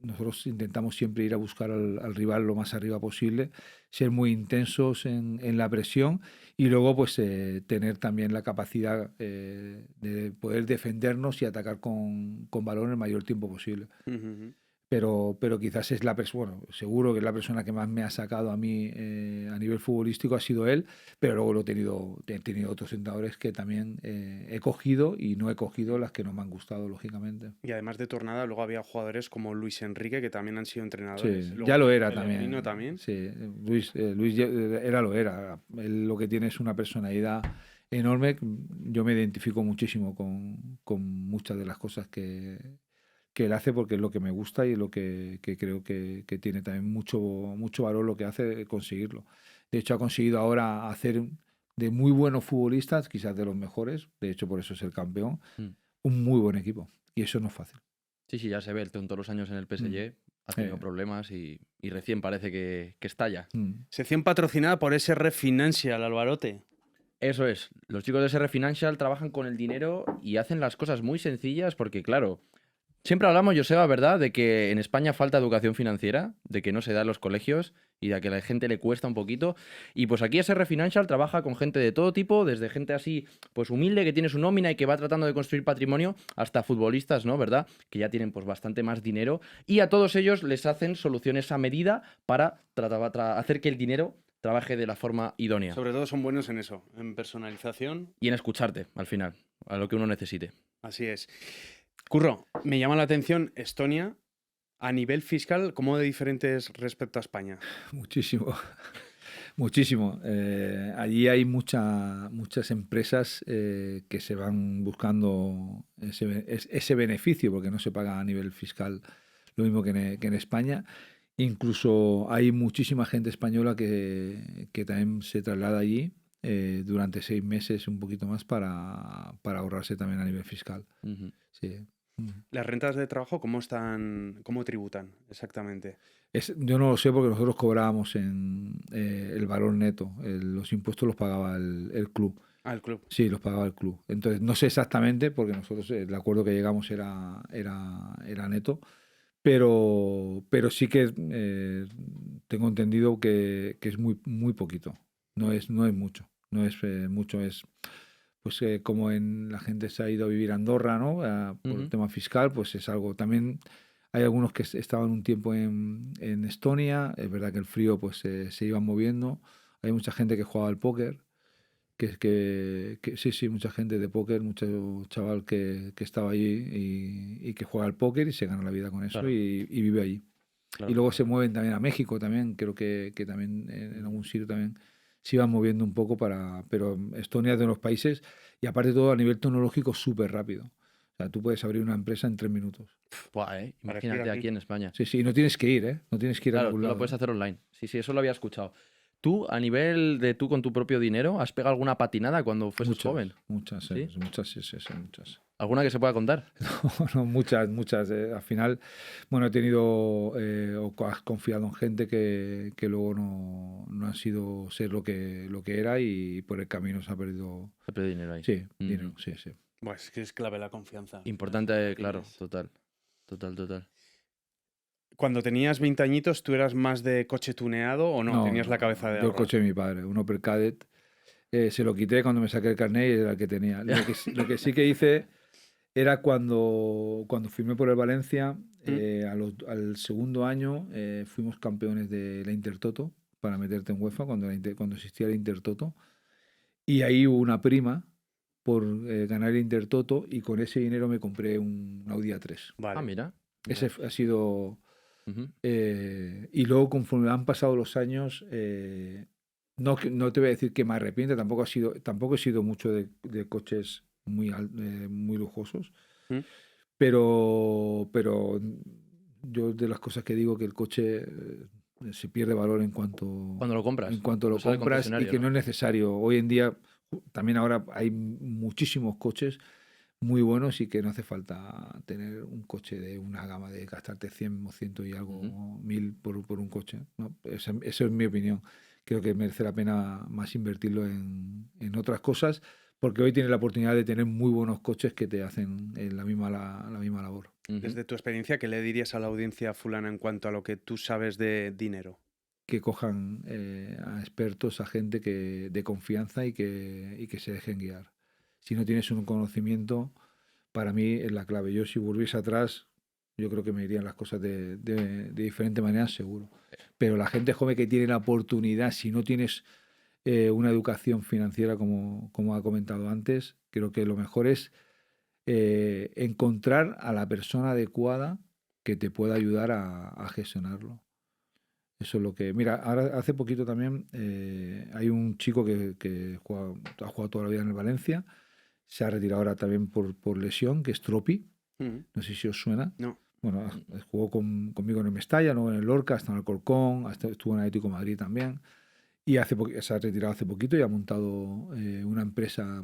nosotros intentamos siempre ir a buscar al rival lo más arriba posible, ser muy intensos en la presión y luego pues tener también la capacidad de poder defendernos y atacar con balón el mayor tiempo posible. Ujú. Pero quizás es la persona, bueno, seguro que es la persona que más me ha sacado a mí a nivel futbolístico ha sido él, pero luego he tenido otros entrenadores que también he cogido y no he cogido las que no me han gustado, lógicamente. Y además de Tornada, luego había jugadores como Luis Enrique que también han sido Sí, entrenadores. Luego ya lo era Pellegrino también. también. Sí, Luis era lo era. Él lo que tiene es una personalidad enorme. Yo me identifico muchísimo con muchas de las cosas que él hace porque es lo que me gusta y lo que creo que tiene también mucho valor lo que hace conseguirlo. De hecho, ha conseguido ahora hacer de muy buenos futbolistas, quizás de los mejores, de hecho por eso es el campeón, Mm. un muy buen equipo. Y eso no es fácil. Sí, sí, ya se ve. El todos los años en el PSG ha tenido problemas y recién parece que estalla. Sección patrocinada por SR Financial, Alvarote. Eso es. Los chicos de SR Financial trabajan con el dinero y hacen las cosas muy sencillas porque, claro, siempre hablamos, Joseba, ¿verdad?, de que en España falta educación financiera, de que no se da en los colegios y de que a la gente le cuesta un poquito. Y pues aquí SR Financial trabaja con gente de todo tipo, desde gente así, pues humilde, que tiene su nómina y que va tratando de construir patrimonio, hasta futbolistas, ¿no?, ¿verdad?, que ya tienen pues bastante más dinero. Y a todos ellos les hacen soluciones a medida para hacer que el dinero trabaje de la forma idónea. Sobre todo son buenos en eso, en personalización. Y en escucharte, al final, a lo que uno necesite. Así es. Curro, me llama la atención Estonia a nivel fiscal, ¿cómo de diferentes respecto a España? Muchísimo, muchísimo. Allí hay muchas empresas que se van buscando ese beneficio porque no se paga a nivel fiscal lo mismo que en España. Incluso hay muchísima gente española que también se traslada allí durante 6 meses, un poquito más, para ahorrarse también a nivel fiscal. Ujú. Sí. ¿Las rentas de trabajo cómo tributan exactamente? Yo no lo sé porque nosotros cobrábamos en el valor neto. Los impuestos los pagaba el club. Ah, el club. Sí, los pagaba el club. Entonces, no sé exactamente porque nosotros el acuerdo que llegamos era neto, pero sí que tengo entendido que es muy poquito. No es mucho. No es mucho, es pues como la gente se ha ido a vivir a Andorra, ¿no? Por el Ujú. tema fiscal, pues es algo. También hay algunos que estaban un tiempo en Estonia. Es verdad que el frío pues se iban moviendo. Hay mucha gente que jugaba al póker. Sí, mucha gente de póker, mucho chaval que estaba allí y que juega al póker y se gana la vida con eso. Claro. Y vive allí. Claro. Y luego se mueven también a México también, creo que también en algún sitio también se iban moviendo un poco pero Estonia es de los países y aparte de todo a nivel tecnológico súper rápido. O sea, tú puedes abrir una empresa en 3 minutos. Buah, Parecida imagínate aquí. aquí en España. Sí, sí, no tienes que ir, ¿eh? No tienes que ir a Claro, ningún tú lo lado. puedes hacer online. Sí, sí, eso lo había escuchado. ¿Tú, a nivel de tú con tu propio dinero, has pegado alguna patinada cuando fueses joven? Muchas, ¿Sí? muchas. ¿Alguna que se pueda contar? No, muchas. Al final, bueno, he tenido has confiado en gente que luego no ha sido ser lo que era y por el camino se ha perdido. Se pierde dinero ahí. Sí, Ujú. dinero, sí. Pues es que es clave la confianza. Importante, Las claro, patines. total. Cuando tenías 20 añitos, ¿tú eras más de coche tuneado o no? ¿Tenías la cabeza de yo el ahorrar? coche de mi padre, un Opel Kadett. Se lo quité cuando me saqué el carnet y era el que tenía. Lo que sí que hice era cuando firmé por el Valencia, al segundo año fuimos campeones de la Intertoto para meterte en UEFA cuando existía el Intertoto. Y ahí hubo una prima por ganar el Intertoto y con ese dinero me compré un Audi A3. Vale. Ah, mira. Ese ha sido... Ujú. y luego, conforme han pasado los años, no te voy a decir que me arrepiente, tampoco he sido mucho de coches muy lujosos, ¿Mm? pero yo de las cosas que digo que el coche se pierde valor en cuanto Cuando lo compras. lo Sale del compras y concesionario, que ¿no? no es necesario. Hoy en día, también ahora hay muchísimos coches muy buenos y que no hace falta tener un coche de una gama de gastarte 100 o 100 y algo, Ujú. 1000 por un coche, ¿no? Esa es mi opinión. Creo que merece la pena más invertirlo en otras cosas, porque hoy tienes la oportunidad de tener muy buenos coches que te hacen la misma labor. Ujú. Desde tu experiencia, ¿qué le dirías a la audiencia fulana en cuanto a lo que tú sabes de dinero? Que cojan a expertos, a gente de confianza y que se dejen guiar. Si no tienes un conocimiento, para mí es la clave. Yo, si volviese atrás, yo creo que me irían las cosas de diferente manera, seguro. Pero la gente joven que tiene la oportunidad, si no tienes una educación financiera, como ha comentado antes, creo que lo mejor es encontrar a la persona adecuada que te pueda ayudar a gestionarlo. Eso es lo que... Mira, ahora hace poquito también hay un chico que ha jugado toda la vida en el Valencia, se ha retirado ahora también por lesión, que es Tropi, Ujú. no sé si os suena. No. Bueno, jugó conmigo en el Mestalla, luego en el Lorca, hasta en el Corcón, estuvo en Atlético de Madrid también. Y se ha retirado hace poquito y ha montado una empresa,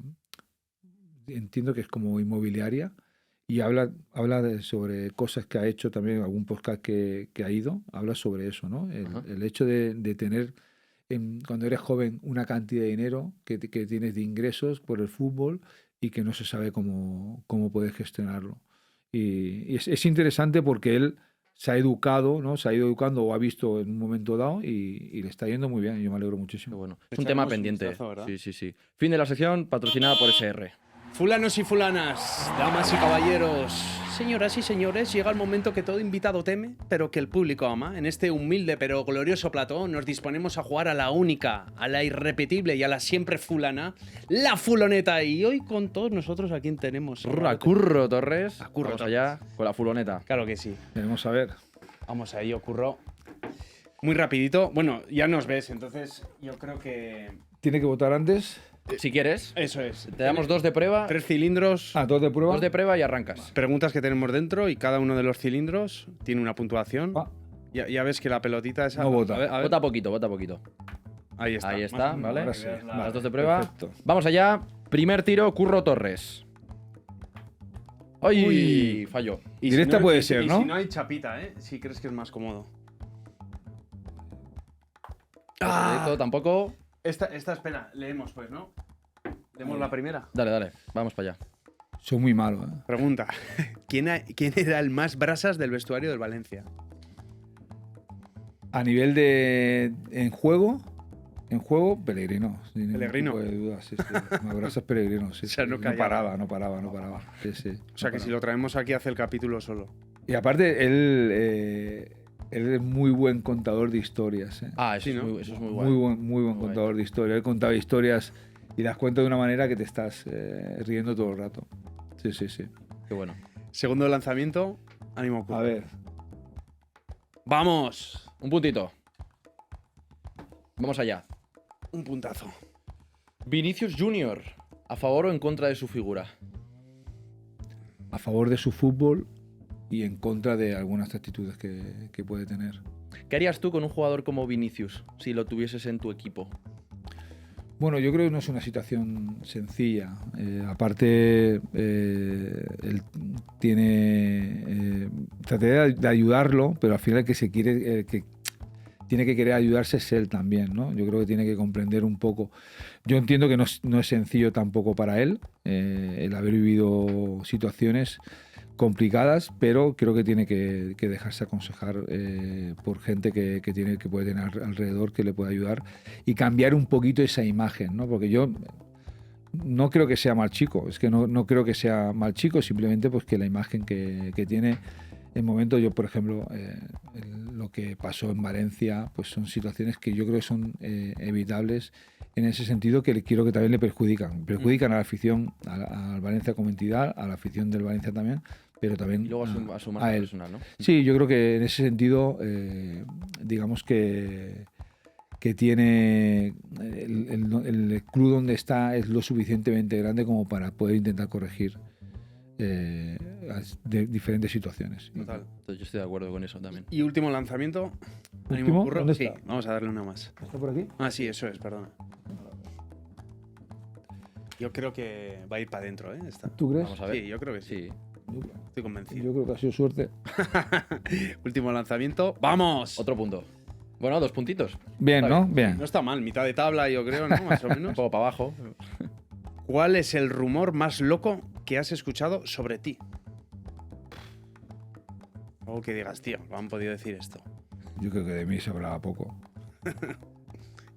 entiendo que es como inmobiliaria, y habla sobre cosas que ha hecho también, algún podcast que ha ido, habla sobre eso, ¿no? Ajá. El hecho de tener, cuando eres joven, una cantidad de dinero que tienes de ingresos por el fútbol y que no se sabe cómo puedes gestionarlo. Y es interesante porque él se ha educado, ¿no? Se ha ido educando o ha visto en un momento dado y le está yendo muy bien. Yo me alegro Qué muchísimo. bueno. Le Es un tema echaremos un pendiente. vistazo, ¿verdad? Sí, sí, sí. Fin de la sección patrocinada por SR. Fulanos y fulanas, damas y caballeros, señoras y señores, llega el momento que todo invitado teme, pero que el público ama. En este humilde pero glorioso plató nos disponemos a jugar a la única, a la irrepetible y a la siempre fulana, la fuloneta. Y hoy con todos nosotros, ¿a quién tenemos? A Curro Torres. A Curro Vamos Torres. allá con la fuloneta. Claro que sí. Vamos a ver. Vamos a ello, Curro. Muy rapidito. Bueno, ya nos ves, entonces yo creo que... ¿Tiene que votar antes? Si quieres, Eso es. te damos 2 de prueba, 3 cilindros, ¿Dos de prueba? 2 de prueba y arrancas. preguntas que tenemos dentro y cada uno de los cilindros tiene una puntuación. Ah, Ya ves que la pelotita esa... No vota. A ver, a ver. Vota poquito, vota poquito. Ahí está. Ahí está, ¿vale? ahora sí. Las Vale, 2 de prueba. perfecto. Vamos allá. Primer tiro, Curro Torres. ¡Ay! Uy. Falló. Y Directa puede y ser, y ¿no? si no hay chapita, ¿eh? Si crees que es más cómodo. Directo, tampoco. Esta, espera, leemos pues, ¿no? Leemos la primera. Dale, dale. Vamos para allá. Soy muy malo, ¿eh? Pregunta. ¿Quién era el más brasas del vestuario del Valencia? A nivel en juego, Pellegrino. Sin ningún Pellegrino. tipo de duda, sí, sí. Me abrazas Pellegrino, sí, O sea, sí. no No callaba. paraba. Sí, sí, O sea, que si lo traemos aquí hace el capítulo solo. Y aparte, él es muy buen contador de historias, ¿eh? Ah, eso, Sí, es, ¿no? muy, eso es muy bueno. Muy buen Guay. contador de historias. Él contaba historias y las cuenta de una manera que te estás riendo todo el rato. Sí, sí, sí. Qué bueno. Segundo lanzamiento. Ánimo, Curro. A ver, ¡Vamos! Un puntito. Vamos allá. Un puntazo. Vinicius Junior. ¿A favor o en contra de su figura? a favor de su fútbol y en contra de algunas actitudes que puede tener. ¿Qué harías tú con un jugador como Vinicius si lo tuvieses en tu equipo? Bueno, yo creo que no es una situación sencilla. Aparte, él tiene... trataré de ayudarlo, pero al final el que se quiere... que tiene que querer ayudarse es él también, ¿no? Yo creo que tiene que comprender un poco. Yo entiendo que no es sencillo tampoco para él el haber vivido situaciones complicadas, pero creo que tiene que dejarse aconsejar por gente que puede tener alrededor, que le puede ayudar y cambiar un poquito esa imagen, ¿no? Porque yo no creo que sea mal chico, es que no creo que sea mal chico, simplemente pues que la imagen que tiene en momentos, yo por ejemplo, lo que pasó en Valencia, pues son situaciones que yo creo que son evitables en ese sentido, que quiero que también le perjudican a la afición, al Valencia como entidad, a la afición del Valencia también, pero también Y luego a su marca a él. personal, ¿no? Sí, yo creo que en ese sentido, digamos que tiene el club donde está es lo suficientemente grande como para poder intentar corregir de diferentes situaciones. Total. Entonces yo estoy de acuerdo con eso también. Y último lanzamiento. ¿Último? ¿Ánimo, Curro? ¿Dónde Sí, está? vamos a darle una más. ¿Está por aquí? Ah, sí, eso es, perdona. Yo creo que va a ir para adentro, ¿eh? Esta. ¿Tú crees? Vamos a ver. Sí, yo creo que sí. Sí. Estoy convencido. Yo creo que ha sido suerte. Último lanzamiento. ¡Vamos! Otro punto. Bueno, 2 puntitos. Bien, Está ¿no? Bien. No está mal, mitad de tabla, yo creo, ¿no? Más o Un menos. poco para abajo. ¿Cuál es el rumor más loco que has escuchado sobre ti? Algo que digas, tío, lo han podido decir esto. Yo creo que de mí se hablaba poco.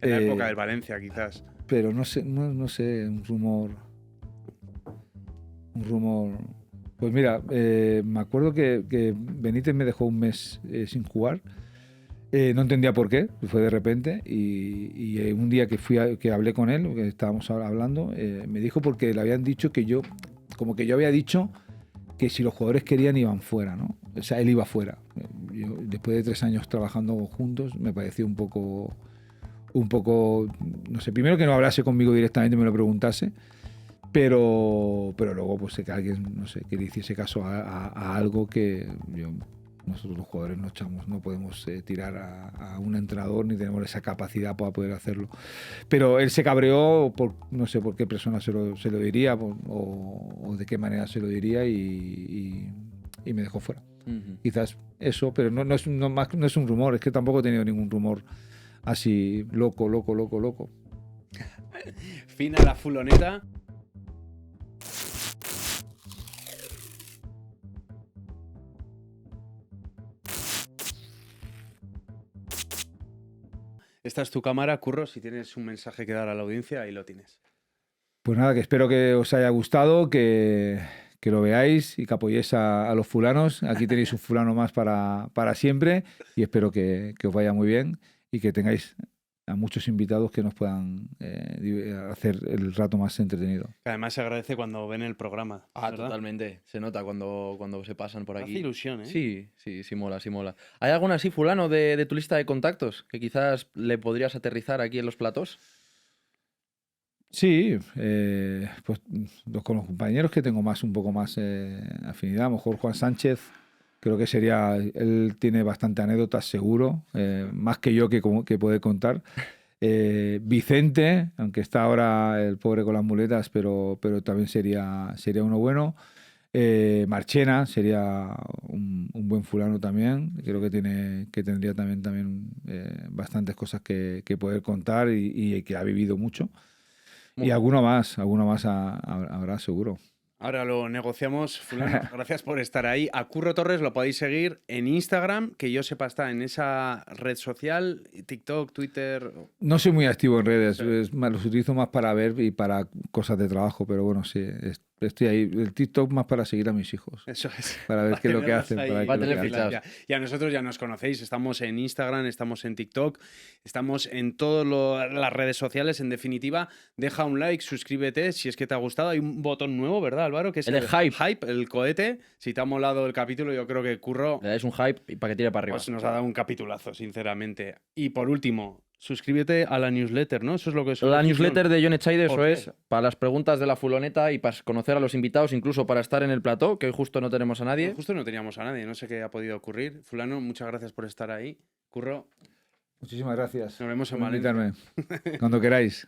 En la Eh, época del Valencia, quizás. Pero no sé, no sé, un rumor. Pues mira, me acuerdo que Benítez me dejó un mes sin jugar. No entendía por qué, fue de repente. Y un día que hablé con él, que estábamos hablando, me dijo porque le habían dicho que yo había dicho que si los jugadores querían iban fuera, ¿no? O sea, él iba fuera. Yo, después de 3 años trabajando juntos, me pareció un poco, no sé, primero que no hablase conmigo directamente, me lo preguntase, pero luego pues que alguien, no sé, que le hiciese caso a algo que nosotros los jugadores no podemos tirar a un entrenador ni tenemos esa capacidad para poder hacerlo. Pero él se cabreó por no sé por qué persona se lo diría o de qué manera se lo diría y me dejó fuera. Quizás eso, pero no es un rumor, es que tampoco he tenido ningún rumor así loco. Fin a la fuloneta. Esta es tu cámara, Curro. Si tienes un mensaje que dar a la audiencia, ahí lo tienes. Pues nada, que espero que os haya gustado, que lo veáis y que apoyéis a los fulanos. Aquí tenéis un fulano más para siempre y espero que os vaya muy bien y que tengáis a muchos invitados que nos puedan hacer el rato más entretenido. Además se agradece cuando ven el programa. Ah, ¿verdad? totalmente. Se nota cuando se pasan por Hace aquí. ilusión, ¿eh? Sí, mola. ¿Hay algún así fulano de tu lista de contactos que quizás le podrías aterrizar aquí en los platós? Sí, pues con los compañeros que tengo un poco más afinidad, a lo mejor Juan Sánchez, creo que él tiene bastante anécdotas seguro, más que yo que puede contar. Vicente, aunque está ahora el pobre con las muletas, pero también sería uno bueno. Marchena sería un buen fulano también, creo que tendría también bastantes cosas que poder contar y que ha vivido mucho. Y alguno más habrá seguro. Ahora lo negociamos, fulano. Gracias por estar ahí. A Curro Torres lo podéis seguir en Instagram, que yo sepa está en esa red social, TikTok, Twitter. No soy muy activo en redes, Sí. los utilizo más para ver y para cosas de trabajo, pero bueno, sí, estoy ahí. El TikTok más para seguir a mis hijos, Eso es. para ver qué es lo que tenerlos hacen. ahí. Para ver Va a qué es lo tener que hacen. fichados. Y a nosotros ya nos conocéis, estamos en Instagram, estamos en TikTok, estamos en todas las redes sociales. En definitiva, deja un like, suscríbete si es que te ha gustado. Hay un botón nuevo, ¿verdad, Álvaro? Que es El de hype. el cohete. Si te ha molado el capítulo, yo creo que Curro Le dais un hype y para que tire para arriba. pues nos ha dado un capitulazo, sinceramente. Y por último, suscríbete a la newsletter, ¿no? Eso es lo que es. La newsletter de John Echaide, ¿Por eso qué? es, para las preguntas de la fuloneta y para conocer a los invitados, incluso para estar en el plató, que hoy justo no tenemos a nadie. Justo no teníamos a nadie, no sé qué ha podido ocurrir. Fulano, muchas gracias por estar ahí. Curro, Muchísimas gracias. nos vemos en por Valencia. invitarme. Cuando queráis.